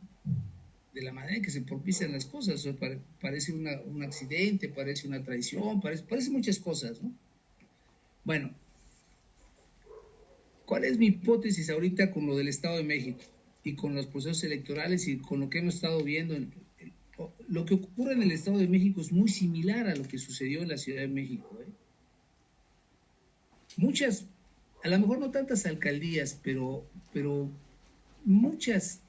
de la manera en que se propician las cosas, o sea, parece un accidente, parece una traición, parece muchas cosas, ¿no? Bueno, ¿cuál es mi hipótesis ahorita con lo del Estado de México y con los procesos electorales y con lo que hemos estado viendo? Lo que ocurre en el Estado de México es muy similar a lo que sucedió en la Ciudad de México. Muchas, a lo mejor no tantas alcaldías, pero muchas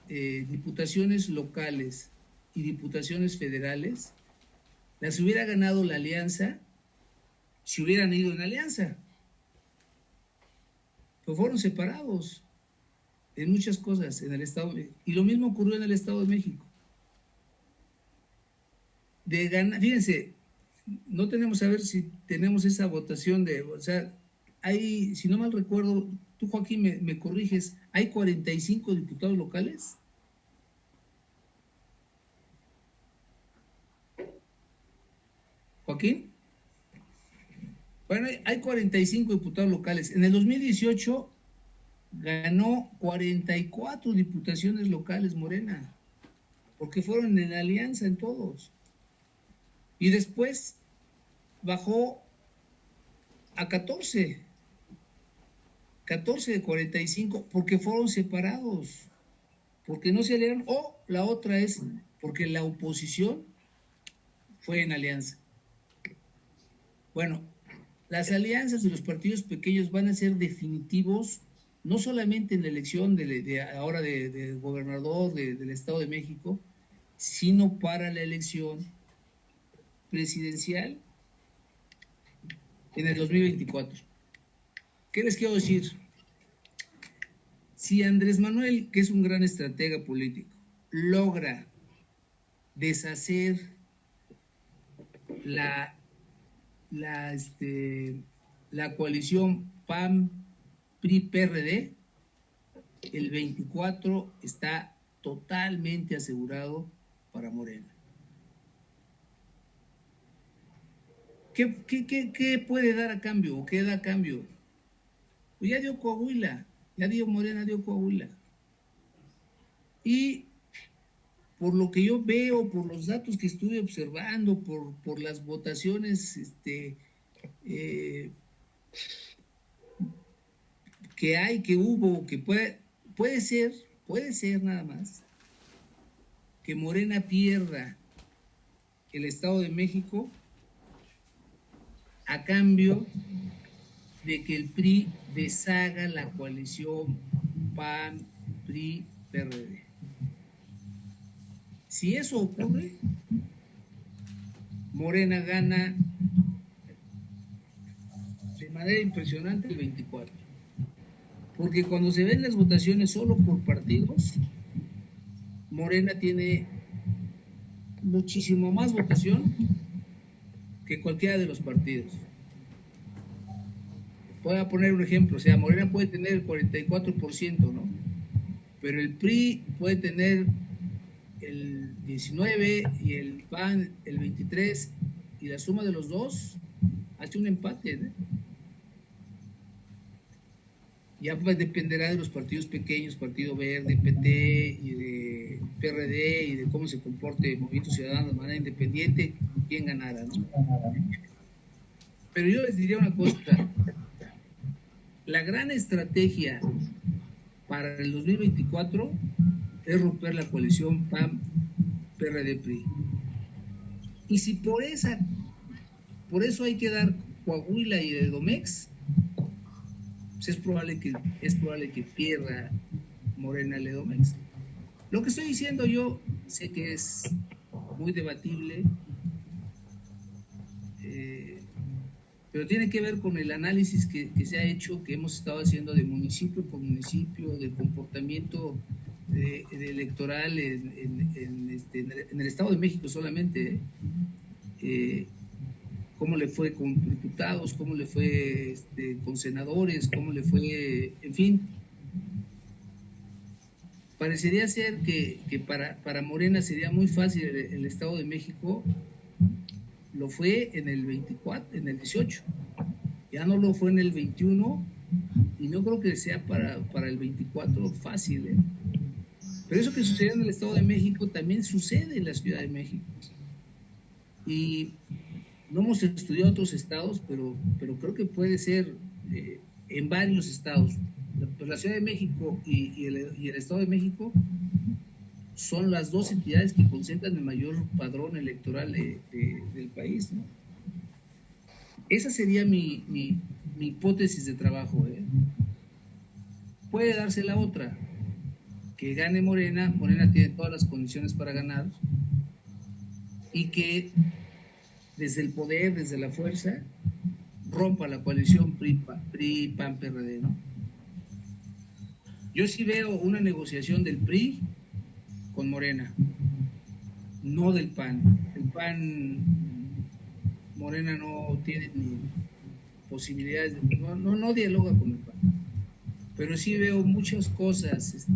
diputaciones locales y diputaciones federales las hubiera ganado la alianza si hubieran ido en alianza. Pero fueron separados en muchas cosas en el Estado de México. Y lo mismo ocurrió en el Estado de México. De ganar, fíjense, no tenemos a ver si tenemos esa votación de, o sea, hay, si no mal recuerdo, tú Joaquín me corriges, ¿hay 45 diputados locales? Joaquín. Bueno, hay 45 diputados locales. En el 2018 ganó 44 diputaciones locales Morena, porque fueron en alianza en todos. Y después bajó a 14 de 45, porque fueron separados, porque no se aliaron, o la otra es porque la oposición fue en alianza. Bueno, las alianzas de los partidos pequeños van a ser definitivos, no solamente en la elección ahora de gobernador del Estado de México, sino para la elección presidencial en el 2024. ¿Qué les quiero decir? Si Andrés Manuel, que es un gran estratega político, logra deshacer la coalición PAN-PRI-PRD, el 24 está totalmente asegurado para Morena. ¿Qué puede dar a cambio? ¿O qué da a cambio? Pues ya dio Coahuila, Morena dio Coahuila. Y por lo que yo veo, por los datos que estuve observando, por las votaciones que hay, que hubo, que puede ser nada más, que Morena pierda el Estado de México a cambio de que el PRI deshaga la coalición PAN-PRI-PRD. Si eso ocurre, Morena gana de manera impresionante el 24. Porque cuando se ven las votaciones solo por partidos, Morena tiene muchísimo más votación que cualquiera de los partidos. Voy a poner un ejemplo, o sea, Morena puede tener el 44%, ¿no? Pero el PRI puede tener el 19 y el PAN el 23, y la suma de los dos hace un empate, ¿no? Ya pues dependerá de los partidos pequeños, Partido Verde, PT y de PRD, y de cómo se comporte el Movimiento Ciudadano de manera independiente, quién ganará, ¿no? Pero yo les diría una cosa: la gran estrategia para el 2024 es romper la coalición PAN-PRD-PRI. Y si por eso hay que dar Coahuila y Edomex, pues es probable que pierda Morena el Edomex. Lo que estoy diciendo yo sé que es muy debatible, pero tiene que ver con el análisis que se ha hecho, que hemos estado haciendo de municipio por municipio, del comportamiento electoral en el Estado de México solamente. cómo le fue con diputados, cómo le fue con senadores, cómo le fue, en fin. Parecería ser que para Morena sería muy fácil el Estado de México. Lo fue en el 24, en el 18. Ya no lo fue en el 21 y no creo que sea para el 24 fácil, ¿eh? Pero eso que sucede en el Estado de México también sucede en la Ciudad de México. Y no hemos estudiado otros estados, pero creo que puede ser en varios estados. La Ciudad de México y el Estado de México son las dos entidades que concentran el mayor padrón electoral del país, ¿no? Esa sería mi hipótesis de trabajo, ¿eh? Puede darse la otra, que gane Morena. Morena tiene todas las condiciones para ganar, y que desde el poder, desde la fuerza, rompa la coalición PRI-PAN-PRD, ¿no? Yo sí veo una negociación del PRI con Morena, no del PAN. El PAN, Morena no tiene ni posibilidades, no dialoga con el PAN. Pero sí veo muchas cosas.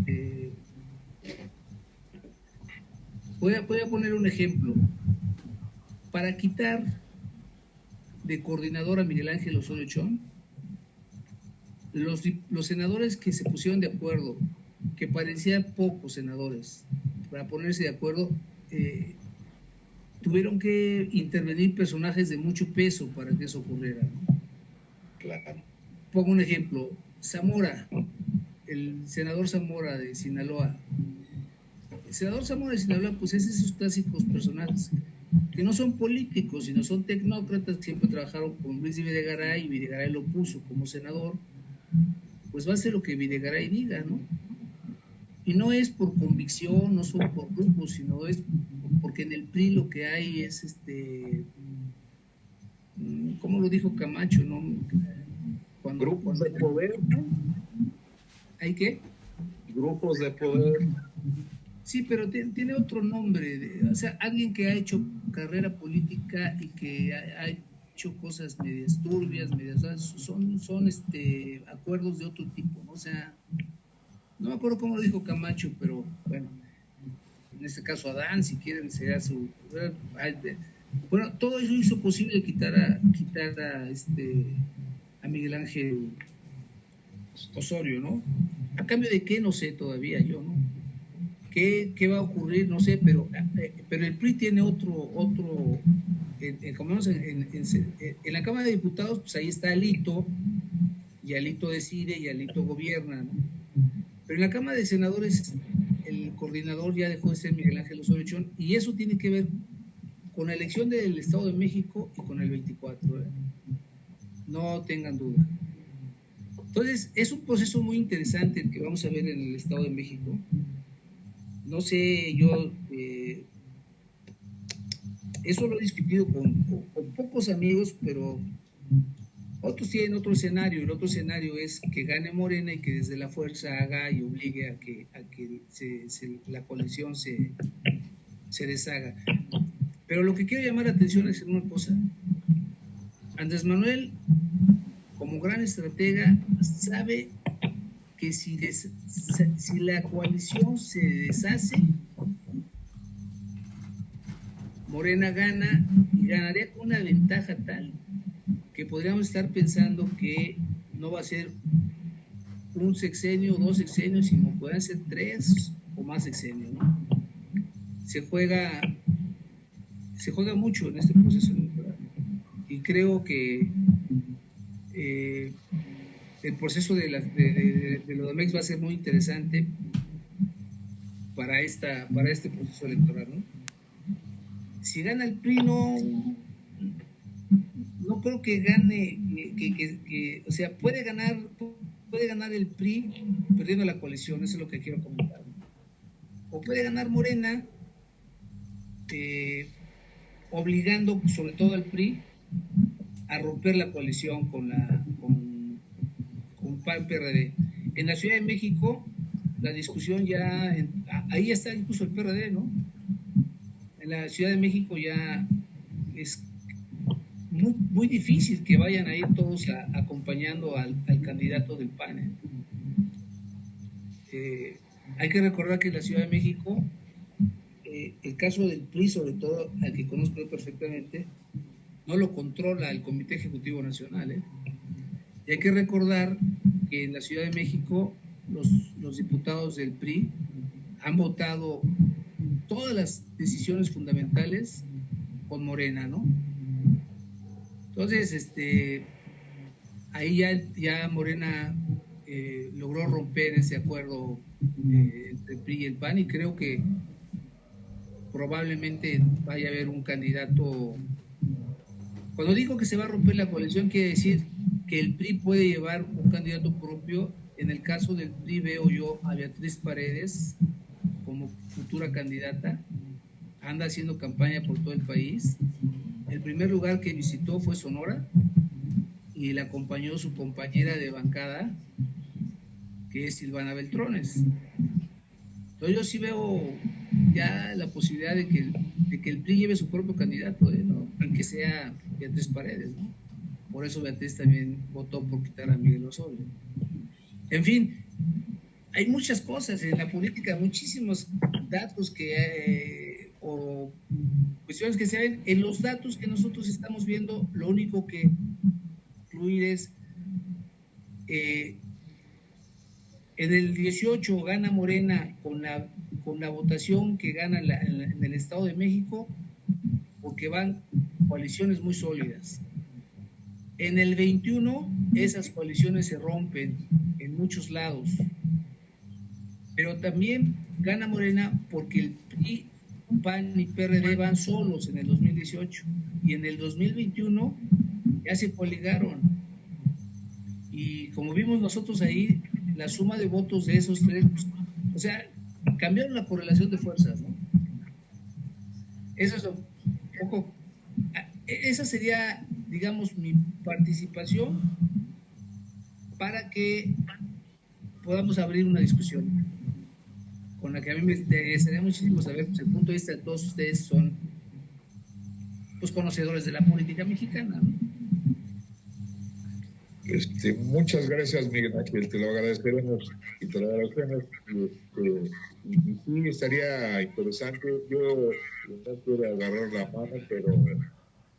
Voy a poner un ejemplo. Para quitar de coordinador a Miguel Ángel Osorio Chong, los senadores que se pusieron de acuerdo, que parecían pocos senadores, para ponerse de acuerdo, tuvieron que intervenir personajes de mucho peso para que eso ocurriera, ¿no? Claro. Pongo un ejemplo. Zamora, el senador Zamora de Sinaloa. El senador Zamora de Sinaloa, pues es esos clásicos personajes que no son políticos, sino son tecnócratas que siempre trabajaron con Luis Videgaray, y Videgaray lo puso como senador. Pues va a ser lo que Videgaray diga, ¿no? Y no es por convicción, no son por grupos, sino es porque en el PRI lo que hay es ¿cómo lo dijo Camacho, no? Grupos de poder, ¿no? ¿Hay qué? Grupos de poder. Sí, pero tiene otro nombre. O sea, alguien que ha hecho carrera política y que ha hecho cosas medias turbias, son acuerdos de otro tipo, ¿no? O sea, no me acuerdo cómo lo dijo Camacho, pero bueno, en este caso Adán, si quieren, será su... Bueno, todo eso hizo posible quitar a Miguel Ángel Osorio, ¿no? ¿A cambio de qué? No sé todavía yo, ¿no? ¿Qué va a ocurrir? No sé, pero el PRI tiene otro como en la Cámara de Diputados, pues ahí está Alito, y Alito decide y Alito gobierna, ¿no? Pero en la Cámara de Senadores el coordinador ya dejó de ser Miguel Ángel Osorio Chong, y eso tiene que ver con la elección del Estado de México y con el 24, ¿eh? No tengan duda. Entonces, es un proceso muy interesante el que vamos a ver en el Estado de México. No sé, yo eso lo he discutido con pocos amigos, pero otros tienen otro escenario. El otro escenario es que gane Morena y que desde la fuerza haga y obligue a que la coalición se deshaga. Pero lo que quiero llamar la atención es una cosa. Andrés Manuel, como gran estratega, sabe que si la coalición se deshace, Morena gana, y ganaría con una ventaja tal que podríamos estar pensando que no va a ser un sexenio o 2 sexenios, sino pueden ser 3 o más sexenios, ¿no? Se juega mucho en este proceso electoral, y creo que el proceso de los MEX va a ser muy interesante para este proceso electoral, ¿no? Si gana el PRI, no creo que gane, o sea, puede ganar el PRI perdiendo la coalición, eso es lo que quiero comentar, ¿no? O puede ganar Morena obligando sobre todo al PRI a romper la coalición con PAN-PRD. En la Ciudad de México, la discusión ya, ahí está incluso el PRD, ¿no? En la Ciudad de México ya es muy, muy difícil que vayan a ir todos acompañando al candidato del PAN. Hay que recordar que en la Ciudad de México, el caso del PRI, sobre todo, al que conozco perfectamente, no lo controla el Comité Ejecutivo Nacional. Y hay que recordar que en la Ciudad de México los diputados del PRI han votado todas las decisiones fundamentales con Morena, ¿no? Entonces, ahí ya Morena logró romper ese acuerdo entre el PRI y el PAN, y creo que probablemente vaya a haber un candidato. Cuando digo que se va a romper la coalición, quiere decir que el PRI puede llevar un candidato propio. En el caso del PRI veo yo a Beatriz Paredes como futura candidata, anda haciendo campaña por todo el país. El primer lugar que visitó fue Sonora y la acompañó su compañera de bancada, que es Silvana Beltrones. Entonces yo sí veo ya la posibilidad de que el PRI lleve su propio candidato, ¿no? Y que sea Beatriz Paredes, ¿no? Por eso Beatriz también votó por quitar a Miguel Osorio. En fin, hay muchas cosas en la política, muchísimos datos o cuestiones que se ven. En los datos que nosotros estamos viendo, lo único que incluir es en el 18 gana Morena con la votación que gana en el Estado de México, porque van coaliciones muy sólidas. En el 21 esas coaliciones se rompen en muchos lados, pero también gana Morena porque el PRI, PAN y PRD van solos en el 2018, y en el 2021 ya se coligaron, y como vimos nosotros ahí, la suma de votos de esos tres, o sea, cambiaron la correlación de fuerzas, ¿no? Eso es un poco, esa sería, digamos, mi participación para que podamos abrir una discusión con la que a mí me interesaría muchísimo saber, pues, el punto de vista de todos ustedes. Son, pues, conocedores de la política mexicana, ¿no? Muchas gracias, Miguel Ángel, te lo agradeceremos y te lo agradecemos. Y sí, estaría interesante. Yo no quiero agarrar la mano, pero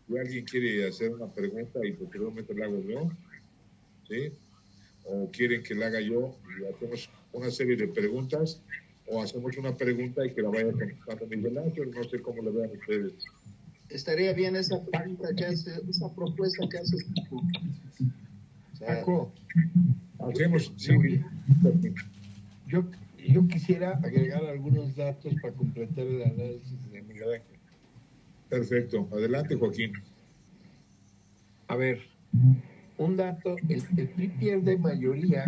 si alguien quiere hacer una pregunta y posteriormente la hago yo, ¿sí? O quieren que la haga yo y hacemos una serie de preguntas, o hacemos una pregunta y que la vaya contestando Miguel Ángel, no sé cómo lo vean ustedes. Estaría bien esa pregunta que hace, esa propuesta que haces. Paco, Hacemos, sí. Yo quisiera agregar algunos datos para completar el análisis de Miguel Ángel. Perfecto. Adelante, Joaquín. A ver, un dato, el PRI pierde mayoría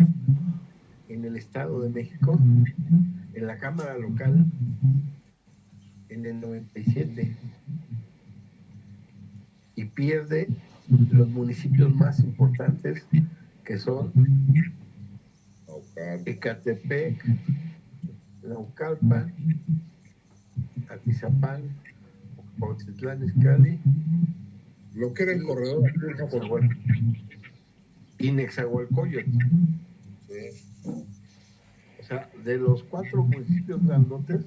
en el Estado de México, en la Cámara Local, en el 97, y pierde los municipios más importantes, que son Ecatepec, Naucalpan, Atizapán, Cuautitlán Izcalli, lo que era el corredor y Nezahualcóyotl. Sí. O sea, de los 4 municipios grandotes,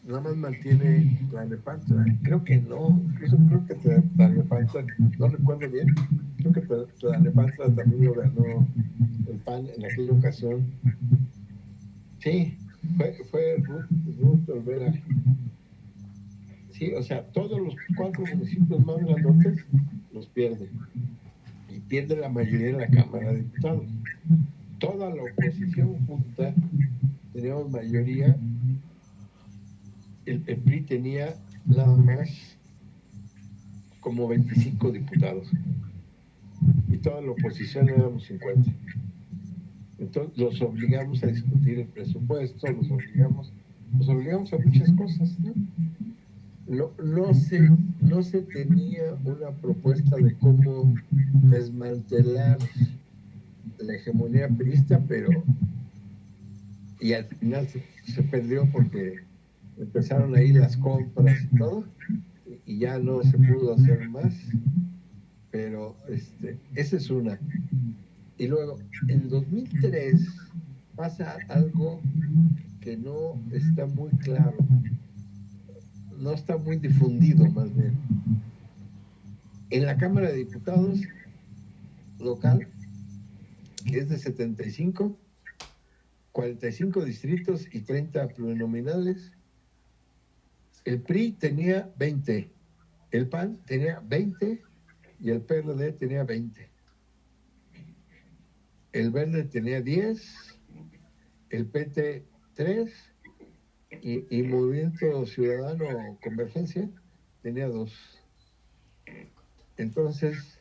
nada más mantiene Tlalnepantla. Creo que no, incluso creo que Tlalnepantla, no recuerdo bien, creo que Tlalnepantla también lo ganó el PAN en aquella ocasión. Sí, fue Ruth Olvera. Sí, o sea, todos los 4 municipios más grandotes los pierde. Y pierde la mayoría de la Cámara de Diputados. Toda la oposición junta, teníamos mayoría. El PRI tenía nada más como 25 diputados. Y toda la oposición éramos 50. Entonces los obligamos a discutir el presupuesto, los obligamos a muchas cosas, ¿no? No se tenía una propuesta de cómo desmantelar la hegemonía priista, y al final se perdió porque empezaron ahí las compras y todo, y ya no se pudo hacer más, pero esa es una. Y luego, en 2003 pasa algo que no está muy claro, no está muy difundido más bien. En la Cámara de Diputados local, que es de 75, 45 distritos y 30 plurinominales, el PRI tenía 20, el PAN tenía 20 y el PRD tenía 20. El Verde tenía 10, el PT 3 y Movimiento Ciudadano Convergencia tenía 2. Entonces,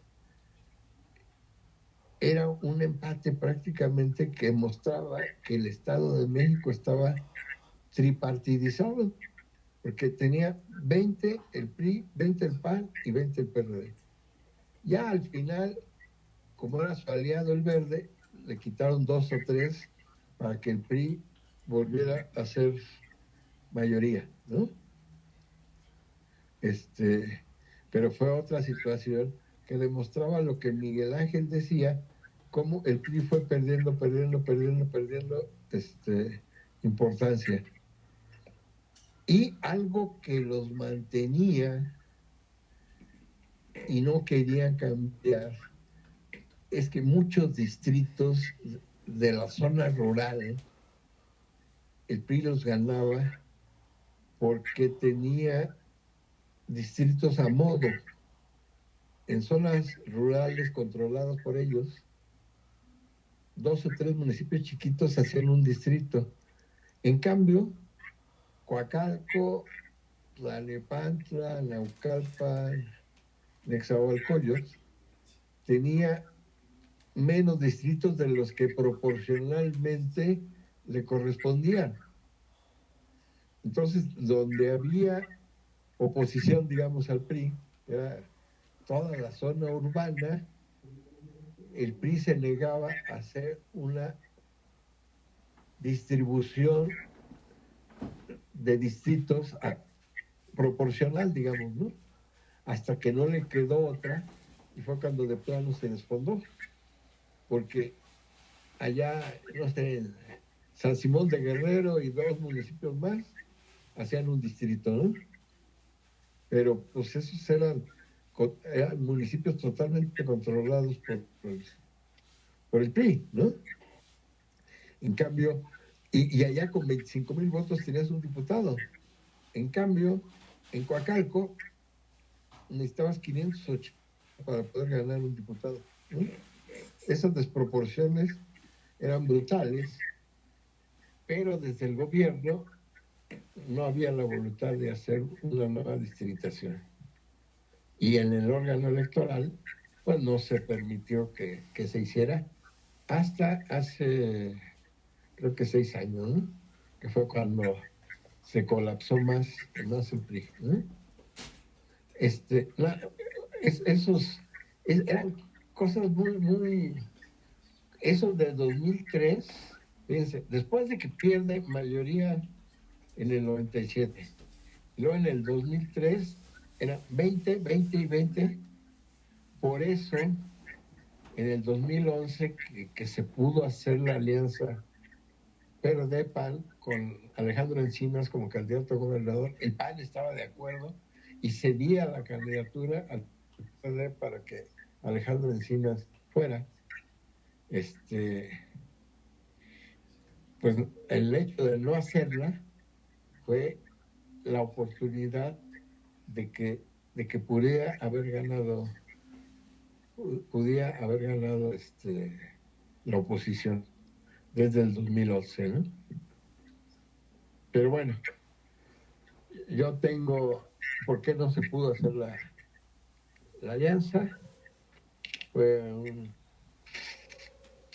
era un empate prácticamente que mostraba que el Estado de México estaba tripartidizado, porque tenía 20 el PRI, 20 el PAN y 20 el PRD. Ya al final, como era su aliado el Verde, le quitaron 2 o 3 para que el PRI volviera a ser mayoría, ¿no? Pero fue otra situación que demostraba lo que Miguel Ángel decía, cómo el PRI fue perdiendo importancia. Y algo que los mantenía y no querían cambiar es que muchos distritos de la zona rural, el PRI los ganaba porque tenía distritos a modo. En zonas rurales controladas por ellos, 2 o 3 municipios chiquitos hacían un distrito. En cambio, Coacalco, Tlalnepantla, Naucalpan, Nezahualcóyotl tenía menos distritos de los que proporcionalmente le correspondían. Entonces, donde había oposición, digamos, al PRI, era toda la zona urbana, el PRI se negaba a hacer una distribución de distritos proporcional, digamos, ¿no? Hasta que no le quedó otra, y fue cuando de plano se desfondó, porque allá, no sé, en San Simón de Guerrero y 2 municipios más hacían un distrito, ¿no? Pero pues esos eran municipios totalmente controlados por el PRI, ¿no? En cambio, y allá con 25,000 votos tenías un diputado. En cambio, en Coacalco necesitabas 580 para poder ganar un diputado, ¿no? Esas desproporciones eran brutales, pero desde el gobierno no había la voluntad de hacer una nueva distritación. Y en el órgano electoral, pues no se permitió que se hiciera hasta hace, creo que 6 años, ¿no? Que fue cuando se colapsó más el PRI, ¿no? Eran cosas muy... Eso de 2003, fíjense, después de que pierde mayoría en el 97, luego en el 2003 era 20, 20 y 20, por eso en el 2011 que se pudo hacer la alianza PRD-PAN con Alejandro Encinas como candidato a gobernador, el PAN estaba de acuerdo y cedía la candidatura al PRD para que Alejandro Encinas fuera. Pues el hecho de no hacerla fue la oportunidad de que pudiera haber ganado la oposición desde el 2011, ¿no? Pero bueno, yo tengo, ¿por qué no se pudo hacer la alianza? Fue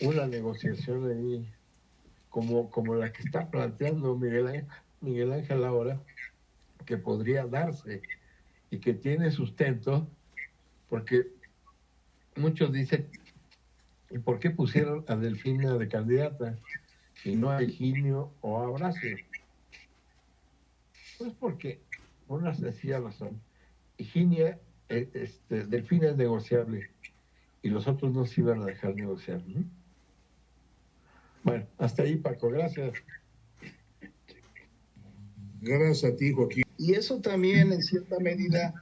una negociación ahí como la que está planteando Miguel Ángel ahora, que podría darse y que tiene sustento, porque muchos dicen, ¿y por qué pusieron a Delfina de candidata y no a Higinio o a Horacio? Pues porque, por una sencilla razón, Higinia, Delfina es negociable y los otros no se iban a dejar negociar, ¿no? Bueno, hasta ahí, Paco, gracias. Gracias a ti, Joaquín. Y eso también, en cierta medida,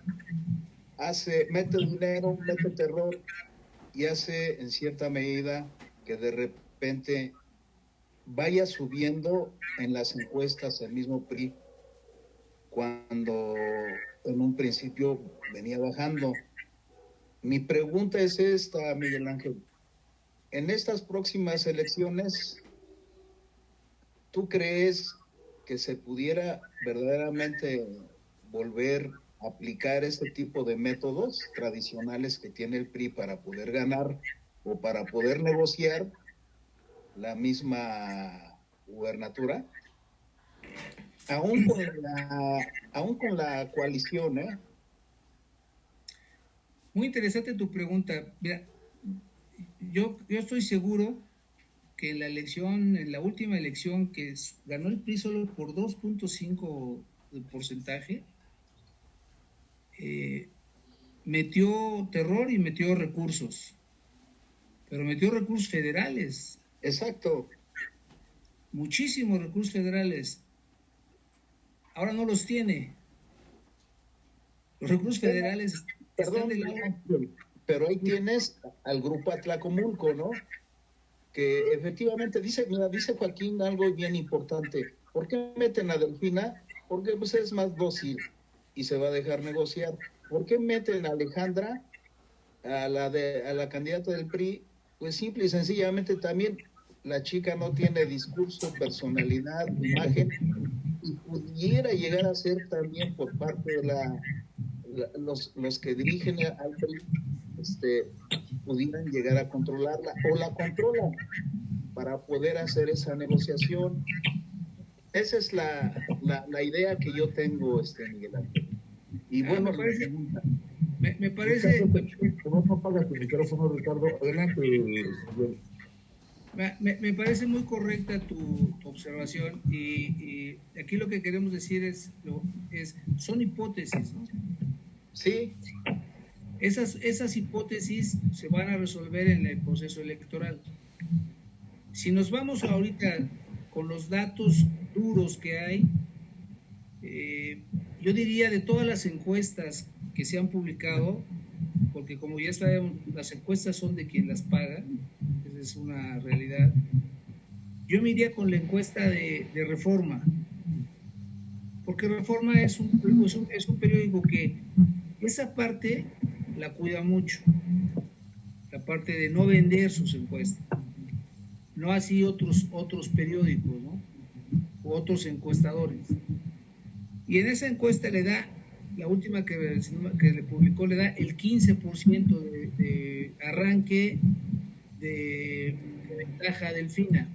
mete dinero, mete terror y hace, en cierta medida, que de repente vaya subiendo en las encuestas el mismo PRI, cuando en un principio venía bajando. Mi pregunta es esta, Miguel Ángel. En estas próximas elecciones, ¿tú crees que se pudiera verdaderamente volver a aplicar este tipo de métodos tradicionales que tiene el PRI para poder ganar o para poder negociar la misma gubernatura? Aún con la coalición, ¿eh? Muy interesante tu pregunta. Mira, yo estoy seguro que en la última elección que ganó el PRI solo por 2.5 de porcentaje, metió terror y metió recursos, pero metió recursos federales. Exacto. Muchísimos recursos federales. Ahora no los tiene. Los recursos federales están del lado. Pero ahí tienes al grupo Atlacomulco, ¿no? Que efectivamente dice Joaquín algo bien importante. ¿Por qué meten a Delfina? Porque pues es más dócil y se va a dejar negociar. ¿Por qué meten a Alejandra, a la candidata del PRI? Pues simple y sencillamente también la chica no tiene discurso, personalidad, imagen, y pudiera llegar a ser también por parte de los que dirigen al PRI, pudieran llegar a controlarla o la controlan para poder hacer esa negociación. Esa es la idea que yo tengo, Miguel Ángel. Y bueno, me parece. No apagas tu micrófono, Ricardo. Adelante. Me parece muy correcta tu observación y aquí lo que queremos decir son hipótesis, ¿no? Sí. Esas hipótesis se van a resolver en el proceso electoral. Si nos vamos ahorita con los datos duros que hay, yo diría de todas las encuestas que se han publicado, porque como ya sabemos, las encuestas son de quien las paga, esa es una realidad. Yo me iría con la encuesta de Reforma, porque Reforma es un periódico que esa parte la cuida mucho, la parte de no vender sus encuestas, no así otros periódicos, ¿no? O otros encuestadores. Y en esa encuesta le da, la última que le publicó, le da el 15% de arranque de ventaja Delfina.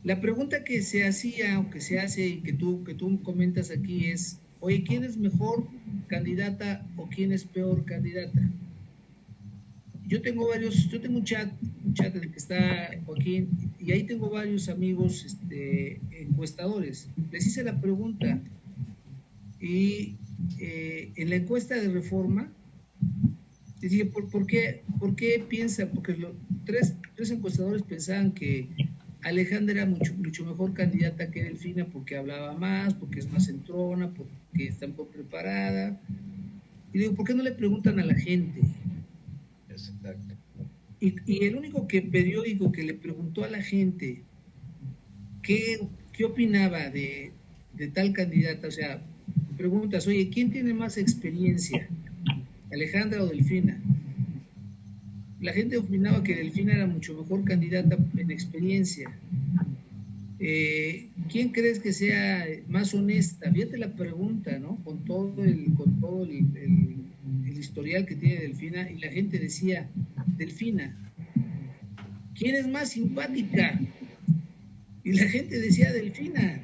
La pregunta que se hacía o que se hace y que tú comentas aquí es, oye, ¿quién es mejor candidata o quién es peor candidata? Yo tengo un chat en el que está Joaquín y ahí tengo varios amigos encuestadores. Les hice la pregunta y en la encuesta de Reforma decía, ¿por qué piensan? Porque tres encuestadores pensaban que Alejandra era mucho mejor candidata que Delfina porque hablaba más, porque es más entrona, porque está mejor preparada. Y digo, ¿por qué no le preguntan a la gente? Exacto. Y el único periódico que le preguntó a la gente qué opinaba de tal candidata, o sea, preguntas, oye, ¿quién tiene más experiencia? ¿Alejandra o Delfina? La gente opinaba que Delfina era mucho mejor candidata en experiencia. ¿Quién crees que sea más honesta? Fíjate la pregunta, ¿no? Con todo el historial que tiene Delfina, y la gente decía, Delfina. ¿Quién es más simpática? Y la gente decía Delfina.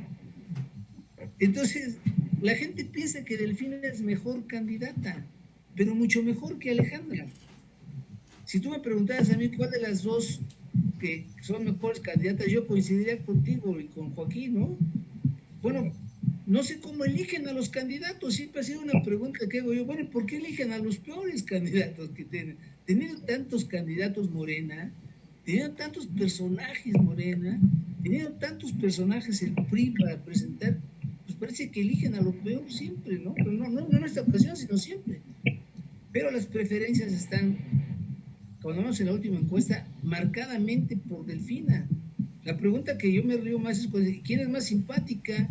Entonces, la gente piensa que Delfina es mejor candidata, pero mucho mejor que Alejandra. Si tú me preguntaras a mí cuál de las dos que son mejores candidatas, yo coincidiría contigo y con Joaquín, ¿no? Bueno, no sé cómo eligen a los candidatos. Siempre ha sido una pregunta que hago yo. Bueno, ¿por qué eligen a los peores candidatos que tienen? Teniendo tantos candidatos Morena, teniendo tantos personajes Morena, teniendo tantos personajes el PRI para presentar, pues parece que eligen a lo peor siempre, ¿no? Pero no en esta ocasión, sino siempre. Pero las preferencias están, cuando vamos en la última encuesta, marcadamente por Delfina. La pregunta que yo me río más es, ¿quién es más simpática?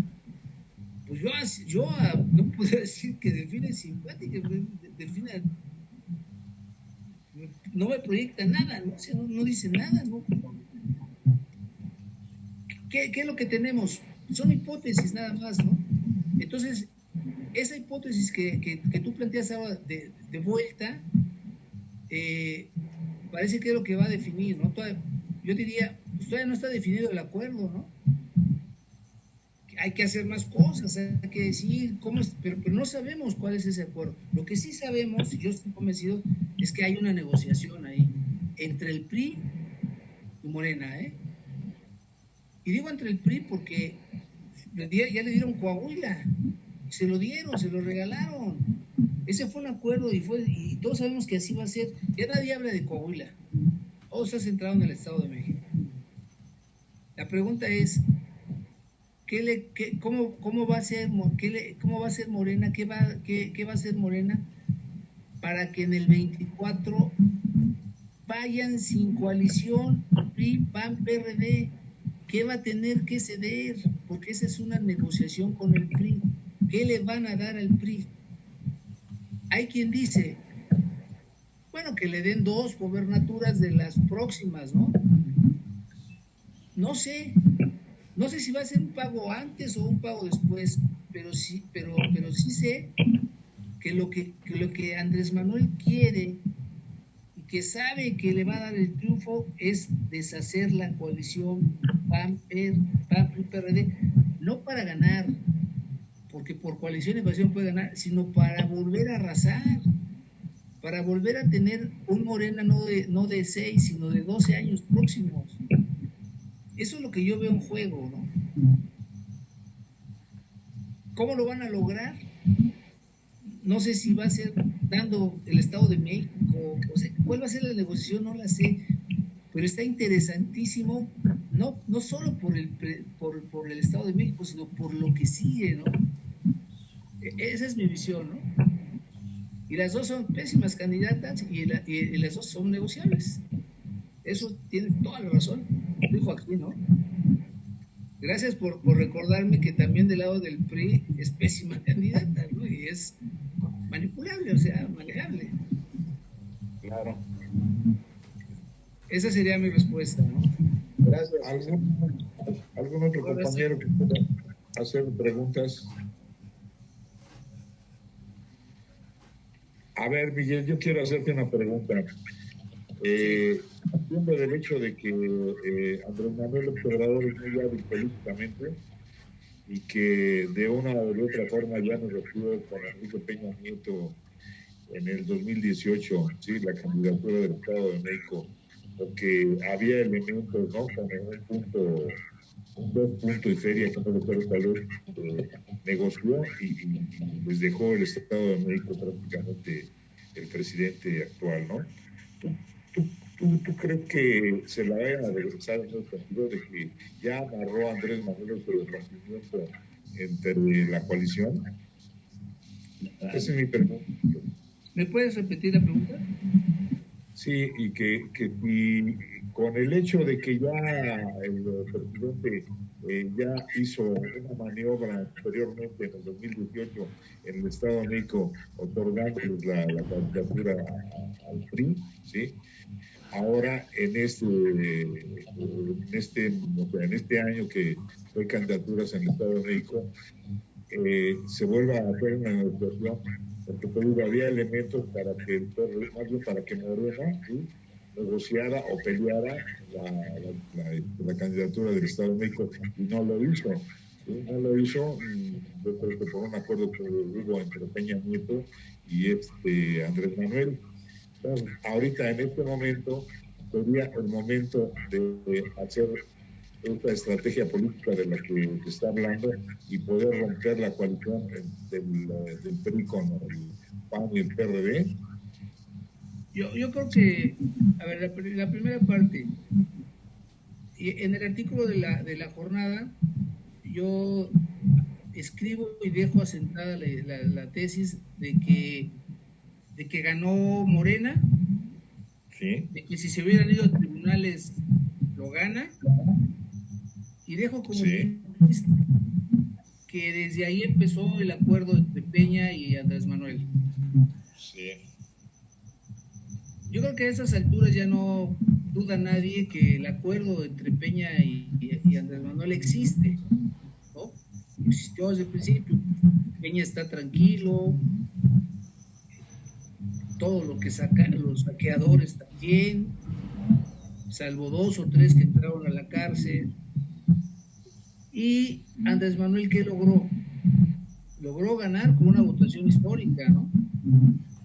Pues yo no puedo decir que Delfina es simpática. Delfina no me proyecta nada, ¿no? O sea, no dice nada, ¿no? ¿Qué es lo que tenemos? Son hipótesis nada más, ¿no? Entonces, esa hipótesis que tú planteas ahora de vuelta, parece que es lo que va a definir, ¿no? Yo diría, pues todavía no está definido el acuerdo, ¿no? Hay que hacer más cosas, hay que decir cómo es, pero no sabemos cuál es ese acuerdo. Lo que sí sabemos, y yo estoy convencido, es que hay una negociación ahí entre el PRI y Morena, ¿eh? Y digo entre el PRI porque ya le dieron Coahuila, se lo dieron, se lo regalaron. Ese fue un acuerdo y todos sabemos que así va a ser. Ya nadie habla de Coahuila, todo está centrado en el Estado de México. La pregunta es, ¿cómo va a ser Morena? ¿Qué va a hacer Morena para que en el 24 vayan sin coalición PRI, PAN, PRD? ¿Qué va a tener que ceder? Porque esa es una negociación con el PRI. ¿Qué le van a dar al PRI? Hay quien dice, bueno, que le den 2 gobernaturas de las próximas, ¿no? No sé si va a ser un pago antes o un pago después, pero sí sé que lo que Andrés Manuel quiere y que sabe que le va a dar el triunfo es deshacer la coalición PAN-PRD, no para ganar, porque por coalición y coalición puede ganar, sino para volver a arrasar, para volver a tener un Morena no de 6, sino de 12 años próximos. Eso es lo que yo veo en juego, ¿no? ¿Cómo lo van a lograr? No sé si va a ser dando el Estado de México, o sea, cuál va a ser la negociación, no la sé, pero está interesantísimo, no solo por el Estado de México, sino por lo que sigue, ¿no? Esa es mi visión, ¿no? Y las dos son pésimas candidatas y las dos son negociables. Eso tiene toda la razón, dijo aquí, ¿no? Gracias por recordarme que también del lado del PRI es pésima candidata, ¿no? Y es manipulable, o sea, manejable. Claro. Esa sería mi respuesta, ¿no? Gracias. ¿Algún otro compañero que pueda hacer preguntas? A ver, Miguel, yo quiero hacerte una pregunta. Partiendo del hecho de que Andrés Manuel López Obrador es muy hábil políticamente y que de una o de otra forma ya negoció con Enrique Peña Nieto en el 2018, ¿sí? La candidatura del Estado de México, porque había elementos, ¿no? Con un 2 puntos y feria que no recuerdo tal vez, negoció y les dejó el Estado de México prácticamente el presidente actual, ¿no? ¿Tú crees que se la vayan a regresar en el sentido de que ya amarró a Andrés Manuel sobre el rompimiento entre la coalición? Esa es mi pregunta. ¿Me puedes repetir la pregunta? Sí, y que con el hecho de que ya el presidente ya hizo una maniobra anteriormente en el 2018 en el Estado de México, otorgándoles la candidatura al PRI, ¿sí? Ahora en este año que hay candidaturas en el Estado de México, se vuelva a hacer una negociación, porque todavía había elementos para que para que Morena, ¿sí?, negociara o peleara la candidatura del Estado de México, y no lo hizo. ¿Sí? No lo hizo, yo creo que por un acuerdo que hubo entre Peña Nieto y Andrés Manuel. Entonces, ahorita en este momento sería el momento de hacer esta estrategia política de la que se está hablando y poder romper la coalición del PRI con el PAN y el PRD? Yo creo que, a ver, la primera parte, en el artículo de la jornada, yo escribo y dejo asentada la tesis de que ganó Morena, Sí. de que si se hubieran ido a tribunales lo gana, y dejo como Sí. que desde ahí empezó el acuerdo entre Peña y Andrés Manuel. Sí. Yo creo que a esas alturas ya no duda nadie que el acuerdo entre Peña y Andrés Manuel existe, ¿no? Existió desde el principio. Peña está tranquilo, todo lo que sacan los saqueadores también, salvo 2 o 3 que entraron a la cárcel. Y Andrés Manuel, ¿qué logró? Logró ganar con una votación histórica, ¿no?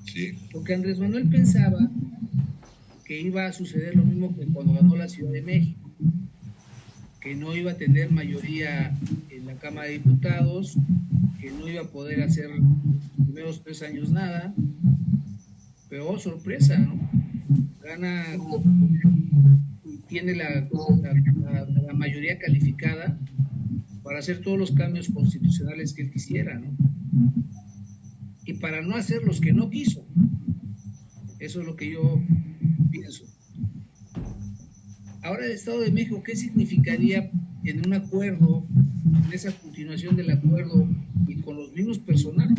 Sí. Porque Andrés Manuel pensaba que iba a suceder lo mismo que cuando ganó la Ciudad de México, que no iba a tener mayoría en la Cámara de Diputados, que no iba a poder hacer los primeros 3 años nada, pero oh, sorpresa, ¿no? Gana y tiene la mayoría calificada para hacer todos los cambios constitucionales que él quisiera, ¿no? Y para no hacer los que no quiso. Eso es lo que yo pienso. Ahora el Estado de México, ¿qué significaría en un acuerdo, en esa continuación del acuerdo y con los mismos personajes?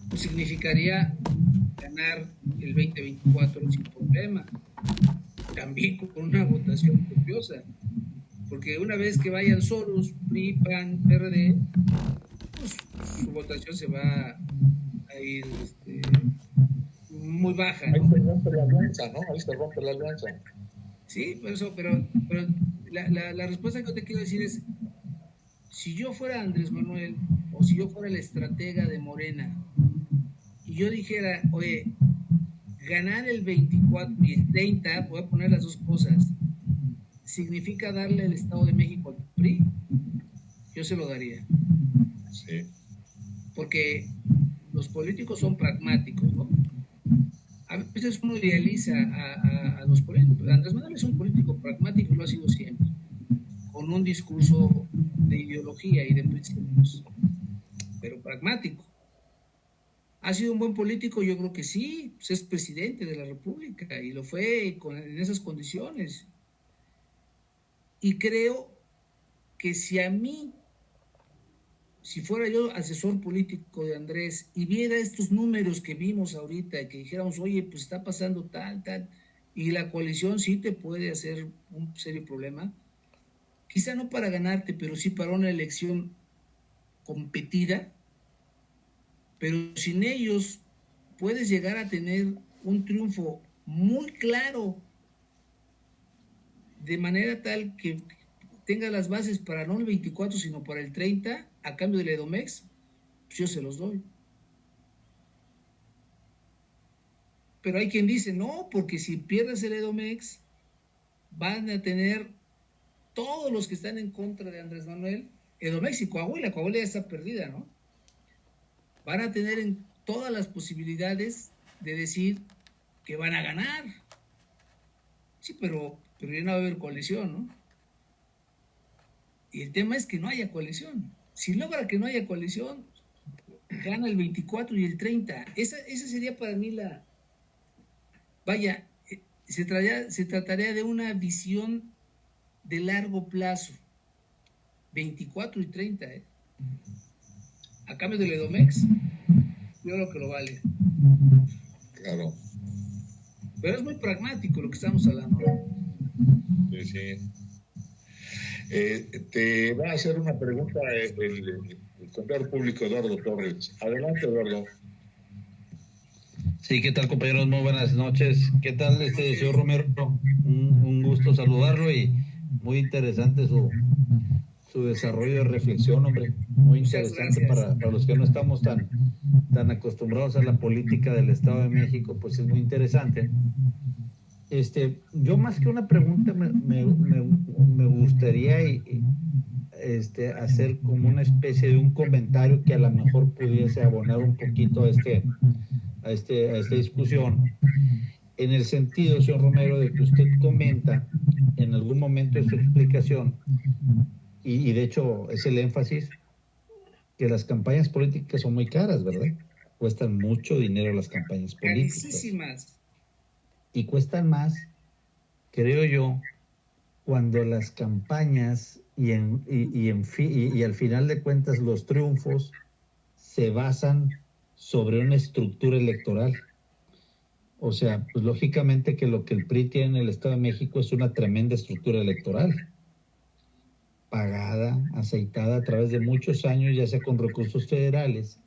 Pues significaría ganar el 2024 sin problema, también con una votación copiosa, porque una vez que vayan solos, PRI, PAN, PRD, pues su votación se va a ir muy baja, ¿no? Ahí se rompe la alianza, ¿no? Ahí se rompe la alianza. Sí, pero la respuesta que yo te quiero decir es, si yo fuera Andrés Manuel, o si yo fuera el estratega de Morena, y yo dijera, oye, ganar el 24 y el 30, voy a poner las dos cosas, significa darle el Estado de México al PRI, yo se lo daría. Sí. Porque los políticos son pragmáticos, ¿no? A veces uno idealiza a los políticos. Andrés Manuel es un político pragmático y lo ha sido siempre, con un discurso de ideología y de principios, pero pragmático. ¿Ha sido un buen político? Yo creo que sí, pues es presidente de la República y lo fue en esas condiciones. Y creo que si fuera yo asesor político de Andrés y viera estos números que vimos ahorita y que dijéramos, oye, pues está pasando tal, y la coalición sí te puede hacer un serio problema, quizá no para ganarte, pero sí para una elección competida, pero sin ellos puedes llegar a tener un triunfo muy claro, de manera tal que tenga las bases para no el 24, sino para el 30, a cambio del Edomex, pues yo se los doy. Pero hay quien dice, no, porque si pierdes el Edomex, van a tener todos los que están en contra de Andrés Manuel, Edomex y Coahuila ya está perdida, ¿no? Van a tener en todas las posibilidades de decir que van a ganar. Sí, pero ya no va a haber coalición, ¿no? Y el tema es que no haya coalición. Si logra que no haya coalición, gana el 24 y el 30. Esa sería para mí Vaya, se trataría de una visión de largo plazo. 24 y 30, ¿eh? A cambio del Edomex, yo creo que lo vale. Claro. Pero es muy pragmático lo que estamos hablando, ¿no? Sí, sí. Te va a hacer una pregunta el contador público Eduardo Torres. Adelante, Eduardo. Sí, ¿qué tal, compañeros? Muy buenas noches. ¿Qué tal, señor Romero? Un gusto saludarlo y muy interesante su desarrollo de reflexión, hombre. Muy interesante para los que no estamos tan acostumbrados a la política del Estado de México, pues es muy interesante. Yo más que una pregunta me gustaría hacer como una especie de un comentario que a lo mejor pudiese abonar un poquito a esta discusión, en el sentido, señor Romero, de que usted comenta en algún momento de su explicación, y de hecho es el énfasis, que las campañas políticas son muy caras, ¿verdad? Cuestan mucho dinero las campañas políticas. Carísimas. Y cuestan más, creo yo, cuando las campañas y al final de cuentas los triunfos se basan sobre una estructura electoral. O sea, pues lógicamente que lo que el PRI tiene en el Estado de México es una tremenda estructura electoral, pagada, aceitada a través de muchos años, ya sea con recursos federales,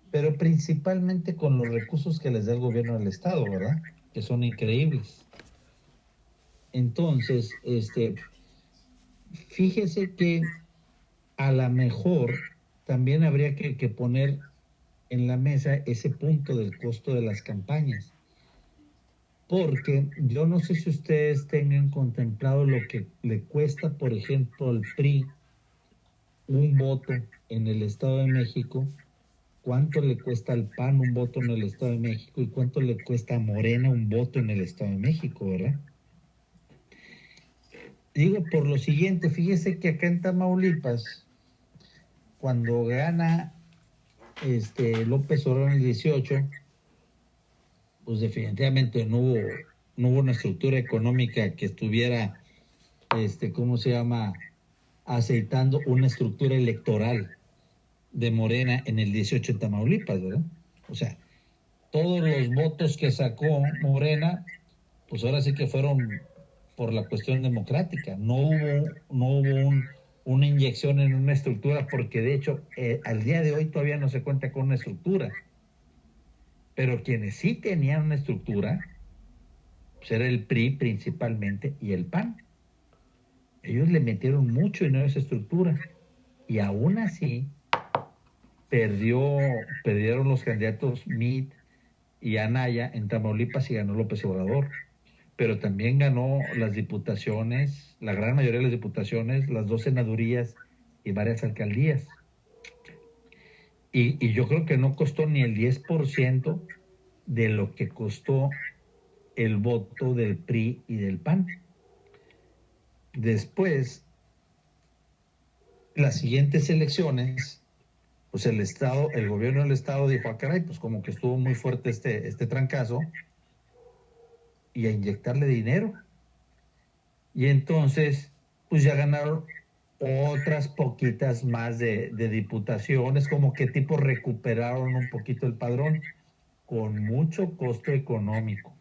pero principalmente con los recursos que les da el gobierno del Estado, ¿verdad? Que son increíbles. Entonces, fíjese que a lo mejor también habría que poner en la mesa ese punto del costo de las campañas. Porque yo no sé si ustedes tengan contemplado lo que le cuesta, por ejemplo, al PRI un voto en el Estado de México, cuánto le cuesta al PAN un voto en el Estado de México y cuánto le cuesta a Morena un voto en el Estado de México, ¿verdad? Digo por lo siguiente, fíjese que acá en Tamaulipas, cuando gana López Obrador en el 18, pues definitivamente no hubo una estructura económica que estuviera, aceitando una estructura electoral de Morena en el 18 en Tamaulipas, ¿verdad? O sea, todos los votos que sacó Morena, pues ahora sí que fueron por la cuestión democrática. No hubo una inyección en una estructura, porque de hecho al día de hoy todavía no se cuenta con una estructura. Pero quienes sí tenían una estructura, pues era el PRI principalmente y el PAN. Ellos le metieron mucho dinero a esa estructura y aún así perdieron los candidatos Meade y Anaya en Tamaulipas y ganó López Obrador. Pero también ganó las diputaciones, la gran mayoría de las diputaciones, las 2 senadurías y varias alcaldías. Y yo creo que no costó ni el 10% de lo que costó el voto del PRI y del PAN. Después, las siguientes elecciones, pues el gobierno del Estado dijo, caray, pues como que estuvo muy fuerte este trancazo, y a inyectarle dinero. Y entonces, pues ya ganaron otras poquitas más de diputaciones, como que tipo recuperaron un poquito el padrón, con mucho costo económico.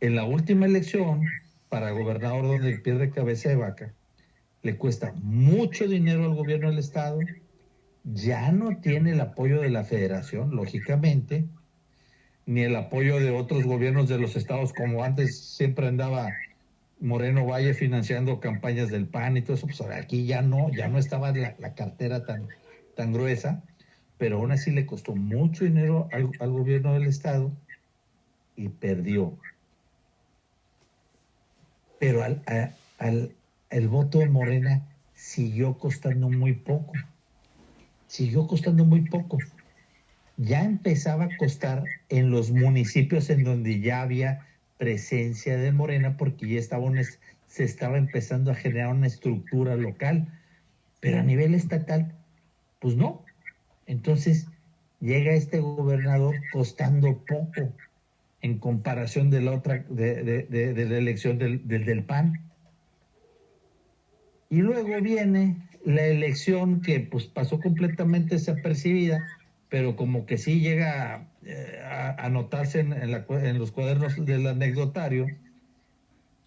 En la última elección, para gobernador, donde pierde cabeza de vaca, le cuesta mucho dinero al gobierno del Estado, ya no tiene el apoyo de la Federación, lógicamente, ni el apoyo de otros gobiernos de los estados, como antes siempre andaba Moreno Valle financiando campañas del PAN y todo eso. Pues aquí ya no estaba la cartera tan gruesa, pero aún así le costó mucho dinero al gobierno del Estado y perdió. Pero el voto de Morena siguió costando muy poco. Ya empezaba a costar en los municipios en donde ya había presencia de Morena, porque ya se estaba empezando a generar una estructura local, pero a nivel estatal, pues no. Entonces llega este gobernador costando poco en comparación de la otra, de la elección del PAN. Y luego viene la elección que pues pasó completamente desapercibida, pero como que sí llega a anotarse en los cuadernos del anecdotario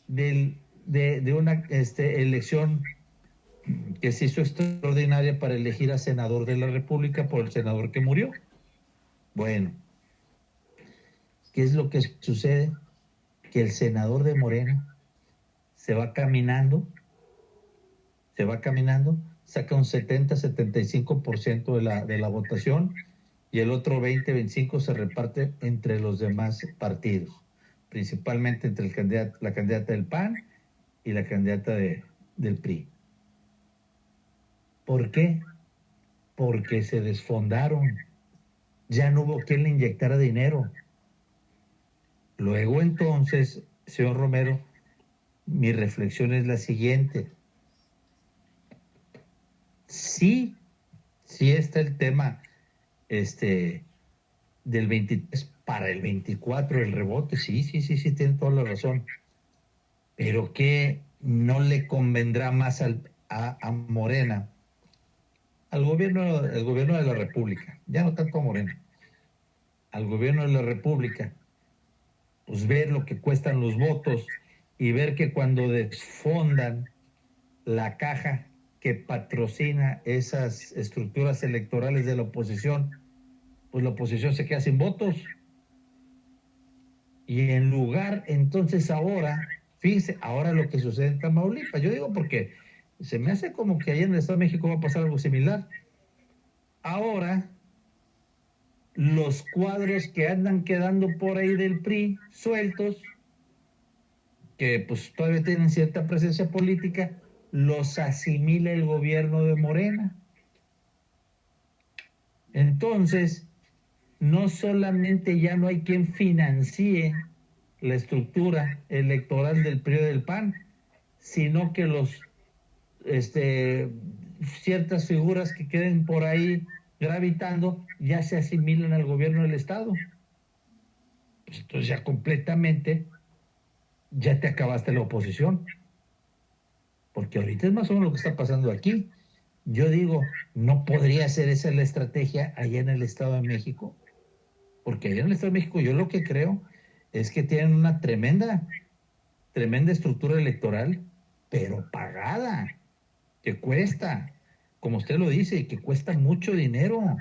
de una elección que se hizo extraordinaria para elegir a senador de la República por el senador que murió. Bueno, ¿qué es lo que sucede? Que el senador de Morena se va caminando, saca un 70-75% de la votación, y el otro 20-25 se reparte entre los demás partidos, principalmente entre la candidata del PAN y la candidata del PRI. ¿Por qué? Porque se desfondaron. Ya no hubo quien le inyectara dinero. Luego entonces, señor Romero, mi reflexión es la siguiente. Sí está el tema del 23 para el 24, el rebote, sí, tiene toda la razón. Pero ¿qué no le convendrá más a Morena? El gobierno de la República, ya no tanto a Morena, al gobierno de la República, pues ver lo que cuestan los votos y ver que cuando desfondan la caja que patrocina esas estructuras electorales de la oposición, pues la oposición se queda sin votos. Y en lugar, entonces ahora, fíjense, ahora lo que sucede en Tamaulipas, yo digo porque se me hace como que allá en el Estado de México va a pasar algo similar. Ahora, los cuadros que andan quedando por ahí del PRI sueltos, que pues todavía tienen cierta presencia política, los asimila el gobierno de Morena. Entonces, no solamente ya no hay quien financie la estructura electoral del PRI y del PAN, sino que ciertas figuras que queden por ahí gravitando ya se asimilan al gobierno del Estado. Pues entonces ya completamente ya te acabaste la oposición. Porque ahorita es más o menos lo que está pasando aquí. Yo digo, no podría ser esa la estrategia allá en el Estado de México. Porque allá en el Estado de México yo lo que creo es que tienen una tremenda estructura electoral, pero pagada, que cuesta, como usted lo dice, que cuesta mucho dinero.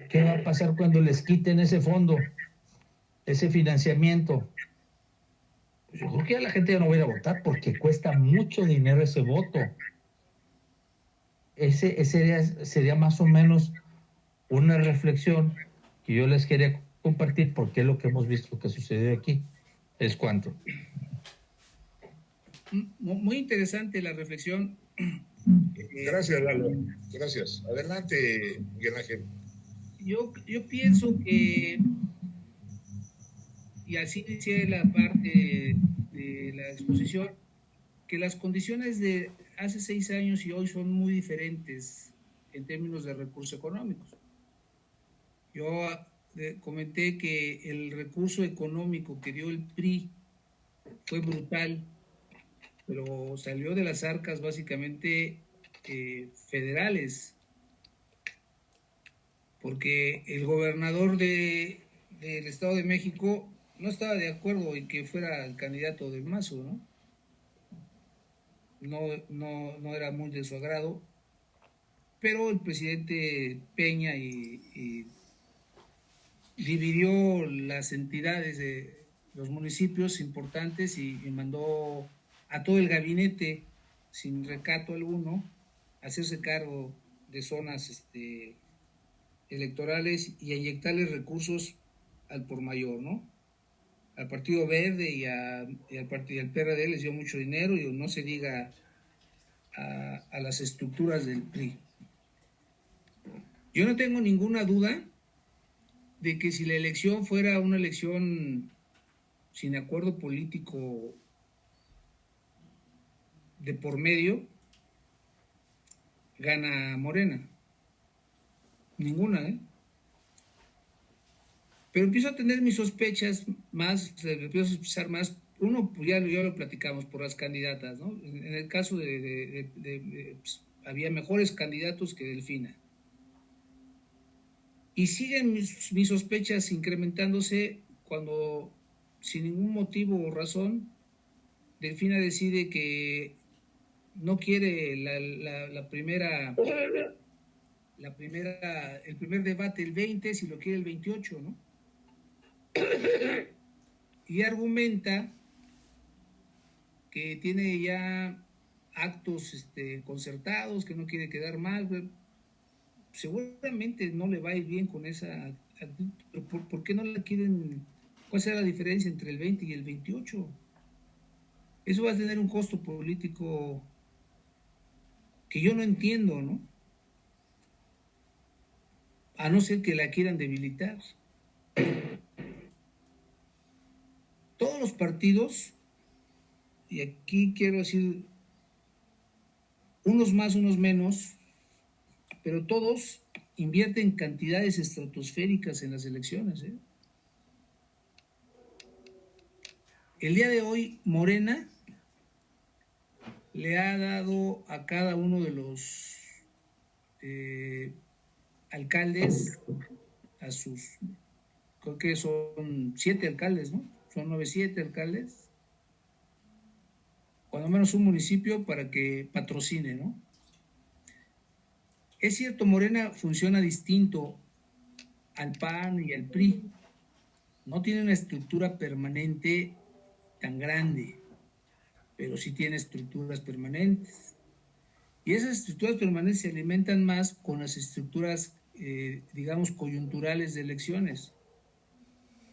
¿Qué va a pasar cuando les quiten ese fondo, ese financiamiento? Pues yo creo que ya la gente ya no va a ir a votar porque cuesta mucho dinero ese voto. Ese sería más o menos una reflexión que yo les quería compartir porque es lo que hemos visto que sucedió aquí. ¿Es cuánto? Muy interesante la reflexión. Gracias, Lalo. Gracias. Adelante, Miguel Ángel. Yo pienso que, y así inicié la parte de la exposición, que las condiciones de hace 6 años y hoy son muy diferentes en términos de recursos económicos. Yo comenté que el recurso económico que dio el PRI fue brutal, pero salió de las arcas básicamente federales, porque el gobernador del Estado de México no estaba de acuerdo en que fuera el candidato del Mazo, ¿no? No era muy de su agrado, pero el presidente Peña y dividió las entidades de los municipios importantes y mandó a todo el gabinete sin recato alguno a hacerse cargo de zonas electorales y a inyectarles recursos al por mayor, ¿no? Al Partido Verde y al PRD les dio mucho dinero y no se diga a las estructuras del PRI. Yo no tengo ninguna duda de que si la elección fuera una elección sin acuerdo político de por medio, gana Morena. Ninguna, ¿eh? Pero empiezo a tener mis sospechas más, empiezo a sospechar más. Uno, pues ya lo platicamos por las candidatas, ¿no? En el caso pues, había mejores candidatos que Delfina. Y siguen mis sospechas incrementándose cuando, sin ningún motivo o razón, Delfina decide que no quiere el primer debate el 20, si lo quiere el 28, ¿no? Y argumenta que tiene ya actos concertados, que no quiere quedar mal. seguramente no le va a ir bien con esa actitud. Pero ¿por qué no la quieren? ¿Cuál será la diferencia entre el 20 y el 28? Eso va a tener un costo político que yo no entiendo, ¿no? A no ser que la quieran debilitar. Todos los partidos, y aquí quiero decir, unos más, unos menos, pero todos invierten cantidades estratosféricas en las elecciones, ¿eh? El día de hoy, Morena le ha dado a cada uno de los alcaldes, a sus, creo que son 7 alcaldes, ¿no? Son 7 alcaldes, cuando menos un municipio para que patrocine, ¿no? Es cierto, Morena funciona distinto al PAN y al PRI. No tiene una estructura permanente tan grande, pero sí tiene estructuras permanentes. Y esas estructuras permanentes se alimentan más con las estructuras, digamos, coyunturales de elecciones.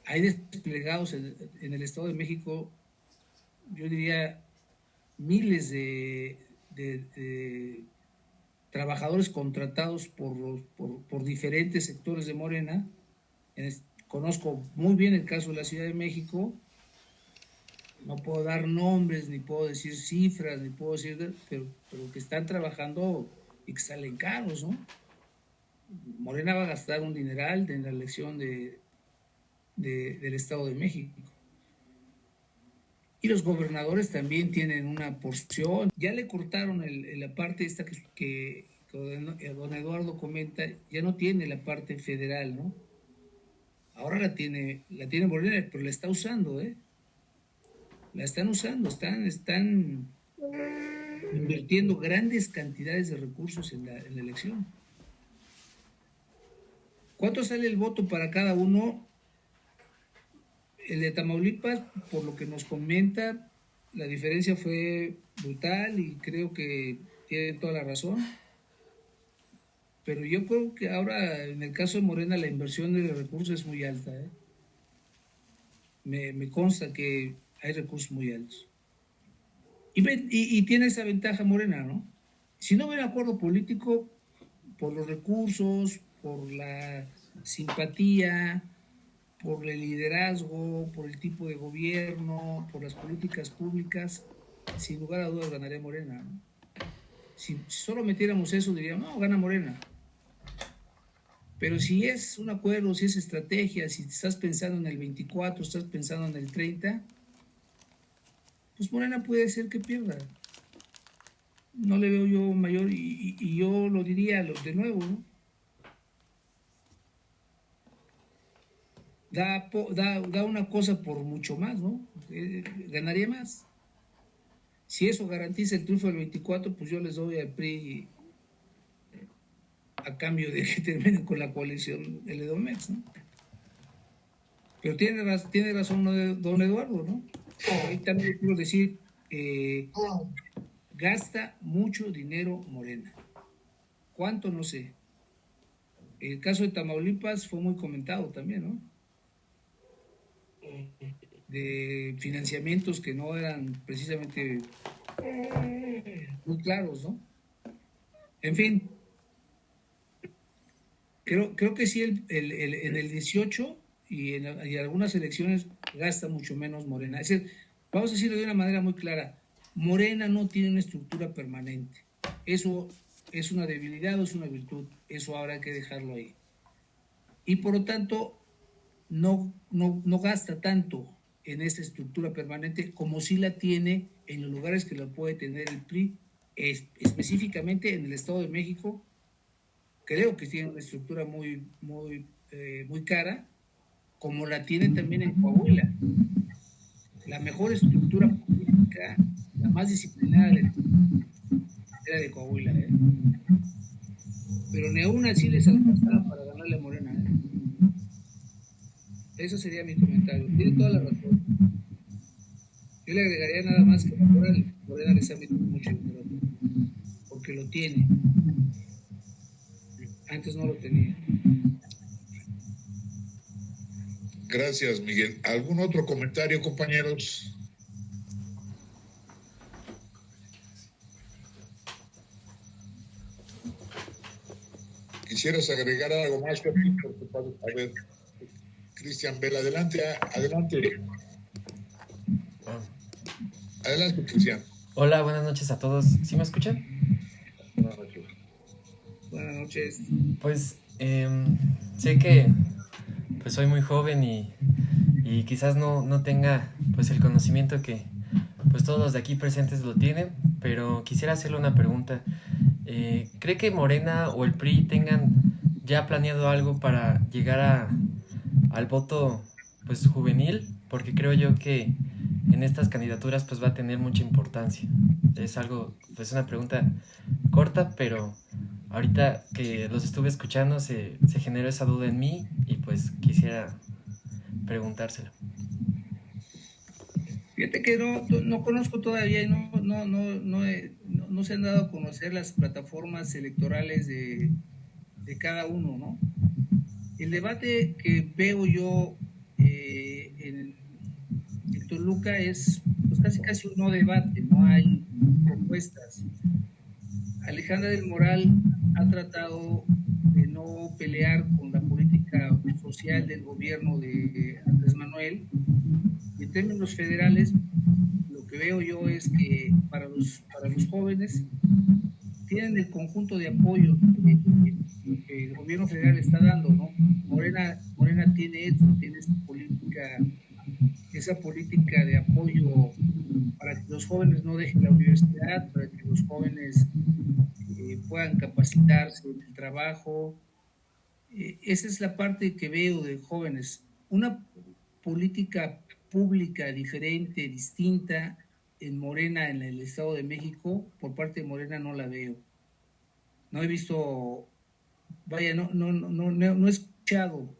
Hay desplegados en el Estado de México, yo diría, miles de trabajadores contratados por diferentes sectores de Morena. Conozco muy bien el caso de la Ciudad de México. No puedo dar nombres, ni puedo decir cifras, ni puedo decir, pero que están trabajando y que salen caros, ¿no? Morena va a gastar un dineral en la elección del Estado de México. Y los gobernadores también tienen una porción. Ya le cortaron la parte esta que don Eduardo comenta, ya no tiene la parte federal, ¿no? Ahora la tiene Morena, pero la está usando, ¿eh? La están usando, están invirtiendo grandes cantidades de recursos en la elección. ¿Cuánto sale el voto para cada uno? El de Tamaulipas, por lo que nos comenta, la diferencia fue brutal y creo que tiene toda la razón. Pero yo creo que ahora, en el caso de Morena, la inversión de recursos es muy alta, ¿eh? Me consta que hay recursos muy altos. Y tiene esa ventaja Morena, ¿no? Si no hubiera acuerdo político, por los recursos, por la simpatía, por el liderazgo, por el tipo de gobierno, por las políticas públicas, sin lugar a dudas ganaría Morena, ¿no? Si solo metiéramos eso, diríamos, no, gana Morena. Pero si es un acuerdo, si es estrategia, si estás pensando en el 24, estás pensando en el 30, pues Morena puede ser que pierda. No le veo yo mayor, y yo lo diría de nuevo, ¿no? Da una cosa por mucho más, ¿no? Ganaría más. Si eso garantiza el triunfo del 24, pues yo les doy al PRI a cambio de que terminen con la coalición del Edomex, ¿no? Pero tiene razón don Eduardo, ¿no? Ahí también quiero decir, gasta mucho dinero Morena. ¿Cuánto? No sé. El caso de Tamaulipas fue muy comentado también, ¿no? De financiamientos que no eran precisamente muy claros, ¿no? En fin, creo que sí, en el 18 y en algunas elecciones gasta mucho menos Morena. Es decir, vamos a decirlo de una manera muy clara, Morena no tiene una estructura permanente. Eso es una debilidad o es una virtud. Eso habrá que dejarlo ahí. Y por lo tanto, no gasta tanto en esa estructura permanente como sí la tiene en los lugares que la puede tener el PRI, específicamente en el Estado de México. Creo que tiene una estructura muy cara, como la tiene también en Coahuila. La mejor estructura política, la más disciplinada era de Coahuila, ¿eh? Pero ni aún así les alcanzaba para ganarle a Morena, ¿eh? Eso sería mi comentario. Tiene toda la razón. Yo le agregaría nada más que Morena les ha metido mucho dinero, porque lo tiene. Antes no lo tenía. Gracias, Miguel. ¿Algún otro comentario, compañeros? ¿Quisieras agregar algo más, Joaquín? A ver, Cristian Bell, adelante. Adelante, Cristian. Hola, buenas noches a todos. ¿Sí me escuchan? Buenas noches. Buenas noches. Pues sé que pues soy muy joven y quizás no tenga pues el conocimiento que pues todos los de aquí presentes lo tienen, pero quisiera hacerle una pregunta. ¿Cree que Morena o el PRI tengan ya planeado algo para llegar al voto pues juvenil? Porque creo yo que en estas candidaturas pues va a tener mucha importancia. Es algo, pues una pregunta corta, pero ahorita que los estuve escuchando se generó esa duda en mí y pues quisiera preguntárselo. Fíjate que no conozco todavía y no se han dado a conocer las plataformas electorales de cada uno, ¿no? El debate que veo yo en Toluca es pues casi un no debate, no hay propuestas. Alejandra del Moral ha tratado de no pelear con la política social del gobierno de Andrés Manuel. Y en términos federales, lo que veo yo es que para los jóvenes tienen el conjunto de apoyo que el gobierno federal está dando, ¿no? Morena tiene esa política de apoyo para que los jóvenes no dejen la universidad, para que los jóvenes puedan capacitarse en el trabajo. Esa es la parte que veo de jóvenes. Una política pública diferente, distinta en Morena, en el Estado de México, por parte de Morena no la veo. No he visto, vaya, no he escuchado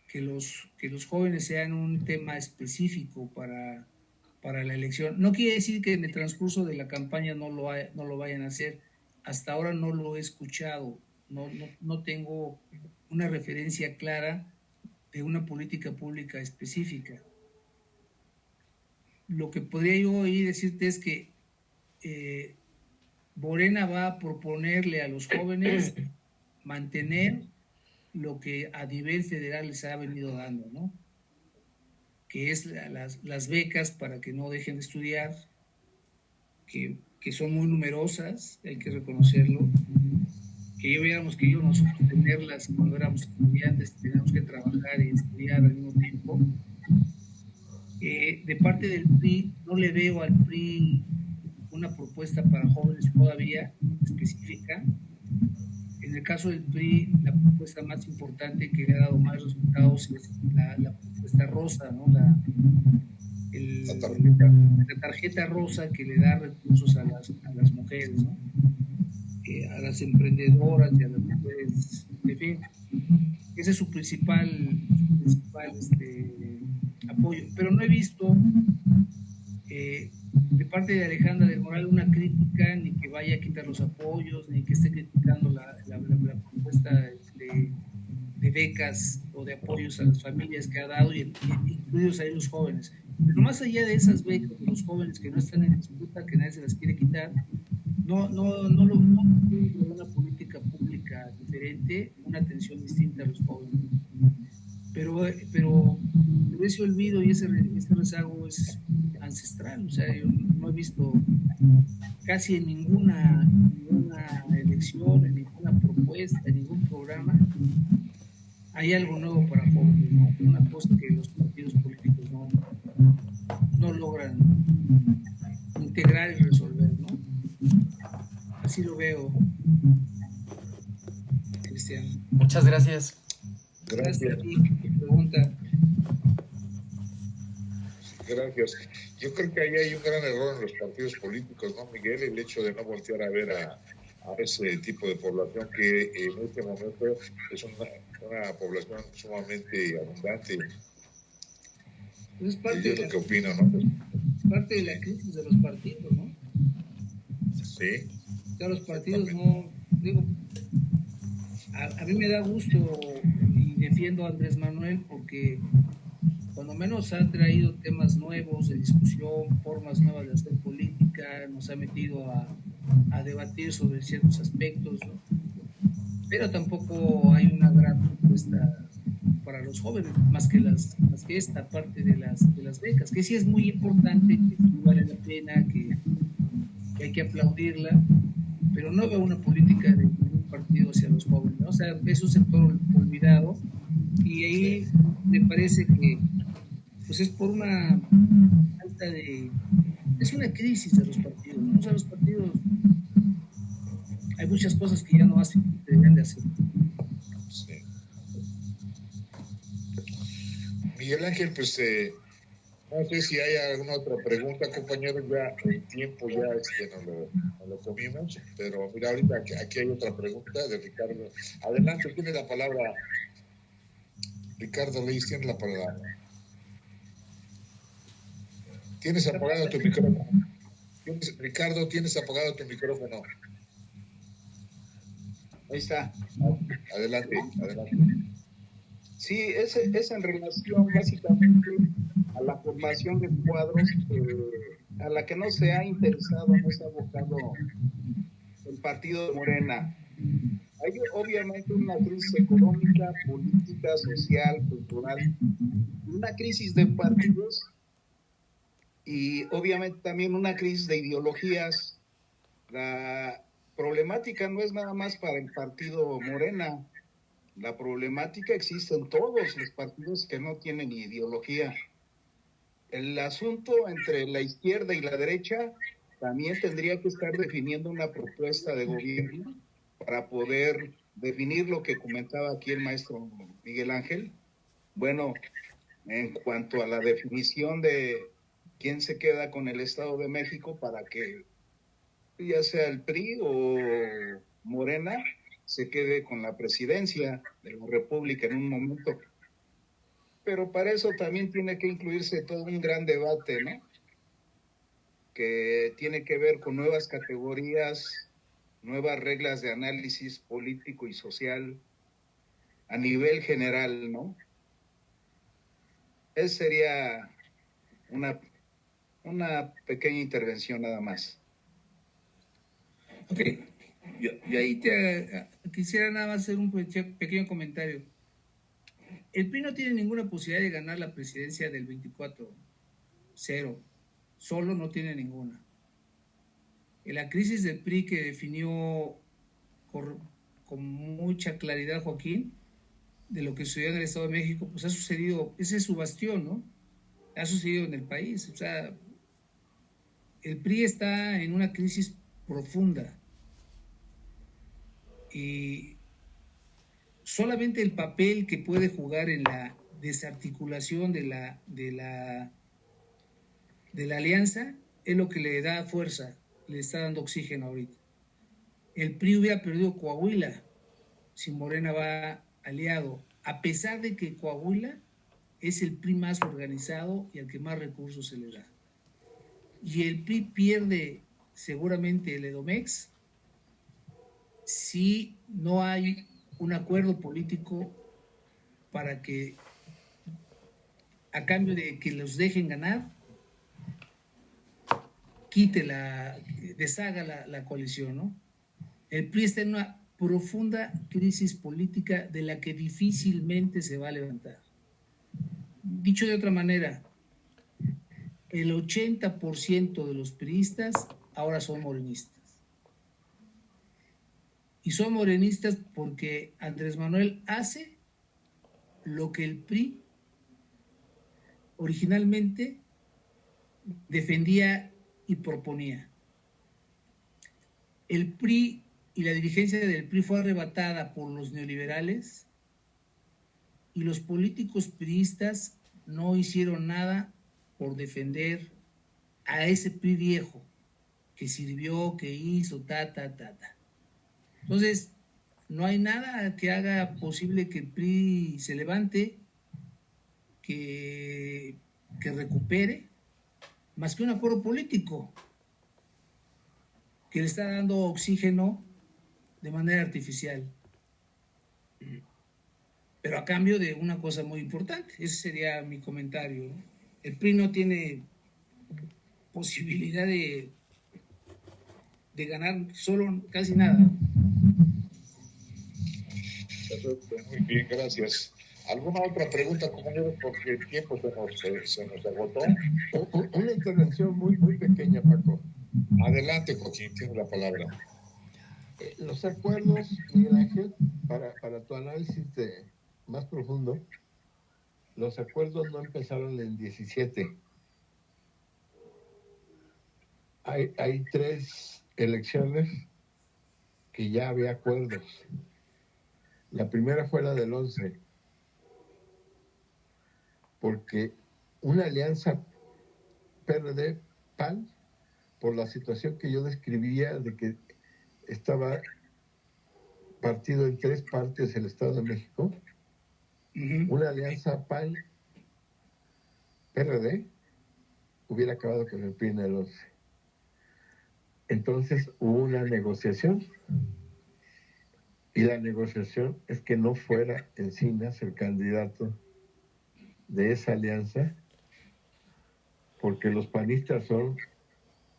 que los jóvenes sean un tema específico para la elección. No quiere decir que en el transcurso de la campaña no lo vayan a hacer. Hasta ahora no lo he escuchado. No tengo una referencia clara de una política pública específica. Lo que podría yo hoy decirte es que Morena va a proponerle a los jóvenes mantener lo que a nivel federal les ha venido dando, ¿no? Que es las becas para que no dejen de estudiar, que son muy numerosas, hay que reconocerlo, que ya viéramos que íbamos a tenerlas cuando éramos estudiantes, teníamos que trabajar y estudiar al mismo tiempo. De parte del PRI, no le veo al PRI una propuesta para jóvenes todavía específica. En el caso del PRI, la propuesta más importante que le ha dado más resultados es la propuesta rosa, ¿no? La tarjeta rosa que le da recursos a las mujeres, ¿no? A las emprendedoras y a las mujeres, en fin. Ese es su principal apoyo. Pero no he visto de parte de Alejandra del Moral una crítica, ni que vaya a quitar los apoyos, ni que esté criticando la propuesta de becas o de apoyos a las familias que ha dado, incluidos a los jóvenes. Pero más allá de esas becas de los jóvenes que no están en disputa, que nadie se las quiere quitar, no una política pública diferente, una atención distinta a los jóvenes. Pero ese olvido y ese rezago es ancestral. O sea, yo no he visto casi en ninguna elección, en ninguna propuesta, en ningún programa hay algo nuevo para jóvenes, ¿no? Una cosa que los partidos políticos no logran integrar y resolver, ¿no? Así lo veo, Cristian. Muchas gracias. Gracias a ti por tu pregunta. Gracias. Yo creo que ahí hay un gran error en los partidos políticos, ¿no, Miguel? El hecho de no voltear a ver a ese tipo de población que en este momento es una población sumamente abundante. Es parte es lo que opino, ¿no? Es parte de la crisis de los partidos, ¿no? Sí. O sea, los partidos no, digo, a mí me da gusto y defiendo a Andrés Manuel porque cuando menos ha traído temas nuevos de discusión, formas nuevas de hacer política, nos ha metido a debatir sobre ciertos aspectos, ¿no? Pero tampoco hay una gran propuesta para los jóvenes, más que esta parte de las becas, que sí es muy importante, que sí vale la pena, que hay que aplaudirla, pero no veo una política de ningún partido hacia los jóvenes, ¿no? O sea, es un sector olvidado y ahí me parece que pues es por una falta de, es una crisis de los partidos, ¿no? O sea, los partidos, hay muchas cosas que ya no hacen, que deberían de hacer. Sí. Miguel Ángel, pues no sé si hay alguna otra pregunta, compañeros, ya el tiempo ya nos lo comimos, pero mira, ahorita aquí hay otra pregunta de Ricardo. Adelante, tiene la palabra. Ricardo Leis, tiene la palabra. ¿Tienes apagado tu micrófono? Ricardo, ¿tienes apagado tu micrófono? Ahí está. Adelante, adelante. Sí, es en relación básicamente a la formación de cuadros a la que no se ha interesado, no se ha abocado el partido de Morena. Hay obviamente una crisis económica, política, social, cultural, una crisis de partidos y obviamente también una crisis de ideologías. La problemática no es nada más para el partido Morena, la problemática existe en todos los partidos que no tienen ideología. El asunto entre la izquierda y la derecha también tendría que estar definiendo una propuesta de gobierno para poder definir lo que comentaba aquí el maestro Miguel Ángel. Bueno, en cuanto a la definición de quién se queda con el Estado de México para que ya sea el PRI o Morena se quede con la presidencia de la República en un momento. Pero para eso también tiene que incluirse todo un gran debate, ¿no? Que tiene que ver con nuevas categorías, nuevas reglas de análisis político y social a nivel general, ¿no? Esa sería una pequeña intervención nada más. Ok, yo ahí quisiera nada más hacer un pequeño comentario. El PRI no tiene ninguna posibilidad de ganar la presidencia del 24, cero, solo no tiene ninguna. En la crisis del PRI que definió con mucha claridad Joaquín, de lo que sucedió en el Estado de México, pues ha sucedido, ese es su bastión, ¿no? Ha sucedido en el país, o sea, el PRI está en una crisis profunda y solamente el papel que puede jugar en la desarticulación de la alianza es lo que le da fuerza, le está dando oxígeno ahorita. El PRI hubiera perdido Coahuila si Morena va aliado, a pesar de que Coahuila es el PRI más organizado y al que más recursos se le da. Y el PRI pierde seguramente el Edomex si no hay un acuerdo político para que, a cambio de que los dejen ganar, deshaga la coalición, ¿no? El PRI está en una profunda crisis política de la que difícilmente se va a levantar. Dicho de otra manera, el 80% de los priistas ahora son morenistas. Y son morenistas porque Andrés Manuel hace lo que el PRI originalmente defendía y proponía. El PRI y la dirigencia del PRI fue arrebatada por los neoliberales y los políticos priistas no hicieron nada por defender a ese PRI viejo que sirvió, que hizo, Entonces, no hay nada que haga posible que el PRI se levante, que recupere, más que un acuerdo político que le está dando oxígeno de manera artificial. pero a cambio de una cosa muy importante. Ese sería mi comentario, ¿no? El PRI no tiene posibilidad de ganar solo casi nada. Perfecto, muy bien, gracias. ¿Alguna otra pregunta, compañeros? Porque el tiempo se nos agotó. Una intervención muy, muy pequeña, Paco. Adelante, Joaquín, tiene la palabra. Los acuerdos, Miguel Ángel, para tu análisis más profundo, los acuerdos no empezaron en 17. Hay 3 elecciones que ya había acuerdos. La primera fue la del 11, porque una alianza PRD-PAN, por la situación que yo describía de que estaba partido en 3 partes el Estado de México, una alianza PAN-PRD hubiera acabado con el PRI en el 11. Entonces hubo una negociación, y la negociación es que no fuera Encinas el candidato de esa alianza, porque los panistas son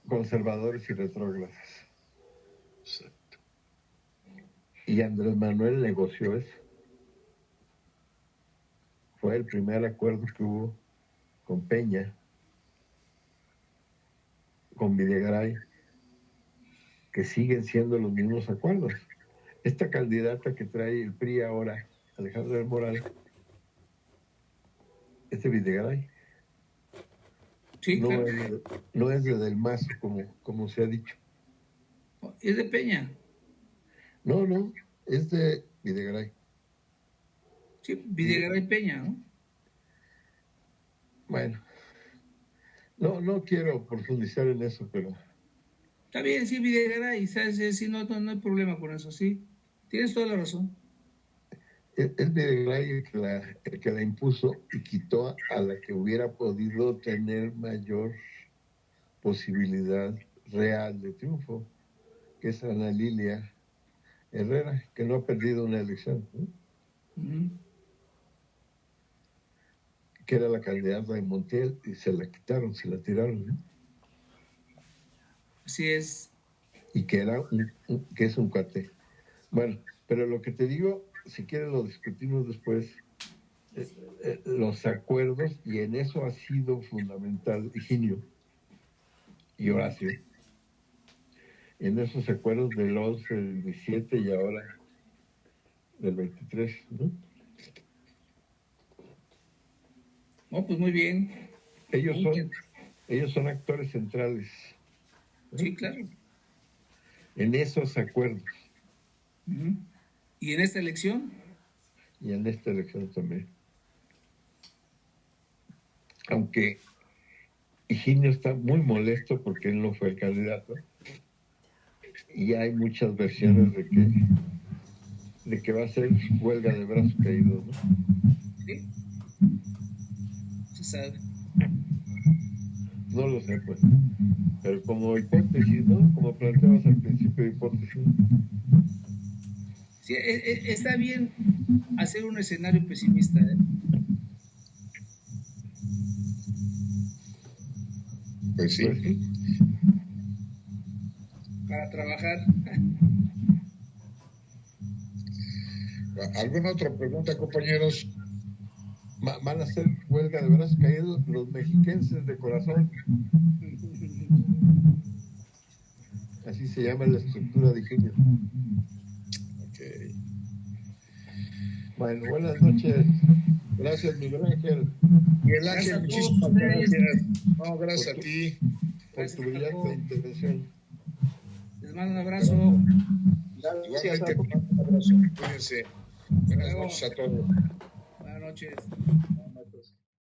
conservadores y retrógrados. Exacto. Y Andrés Manuel negoció eso. Fue el primer acuerdo que hubo con Peña, con Videgaray, que siguen siendo los mismos acuerdos. Esta candidata que trae el PRI ahora, Alejandra del Moral, es de Videgaray. Sí, no, claro. No es de Del Mazo, como se ha dicho. Es de Peña. No, es de Videgaray. Sí, Videgaray Peña, ¿no? Bueno, no quiero profundizar en eso, pero... Está bien, sí, Videgaray, ¿sabes? Sí, no hay problema con eso, sí. Tienes toda la razón. Es Videgaray el que la impuso y quitó a la que hubiera podido tener mayor posibilidad real de triunfo, que es Ana Lilia Herrera, que no ha perdido una elección, ¿no? Que era la candidata de Montiel, y se la quitaron, se la tiraron, ¿no? Así es. Y que que es un cuate. Bueno, pero lo que te digo, si quieres lo discutimos después, los acuerdos, y en eso ha sido fundamental Higinio y Horacio, en esos acuerdos del 11, del 17 y ahora del 23, ¿no? No, pues muy bien. Ellos son actores centrales, ¿no? Sí, claro. En esos acuerdos. ¿Y en esta elección? Y en esta elección también. Aunque Higinio está muy molesto porque él no fue el candidato, y hay muchas versiones de que va a ser huelga de brazos caídos, ¿no? Sí. Se sabe. No lo sé, pues. Pero como hipótesis, ¿no? Como planteabas al principio de hipótesis. Sí, está bien hacer un escenario pesimista, ¿eh? Pues sí. Para trabajar. ¿Alguna otra pregunta, compañeros? Van a hacer huelga de brazos caídos los mexiquenses de corazón. Así se llama la estructura de Higinio. Okay. Bueno, buenas noches. Gracias, Miguel Ángel. Miguel Ángel, muchísimas gracias. No, gracias a ti. Por tu brillante intervención. Les mando un abrazo. Igualmente, te mando un abrazo. Cuídense. Buenas noches a todos. Buenas noches.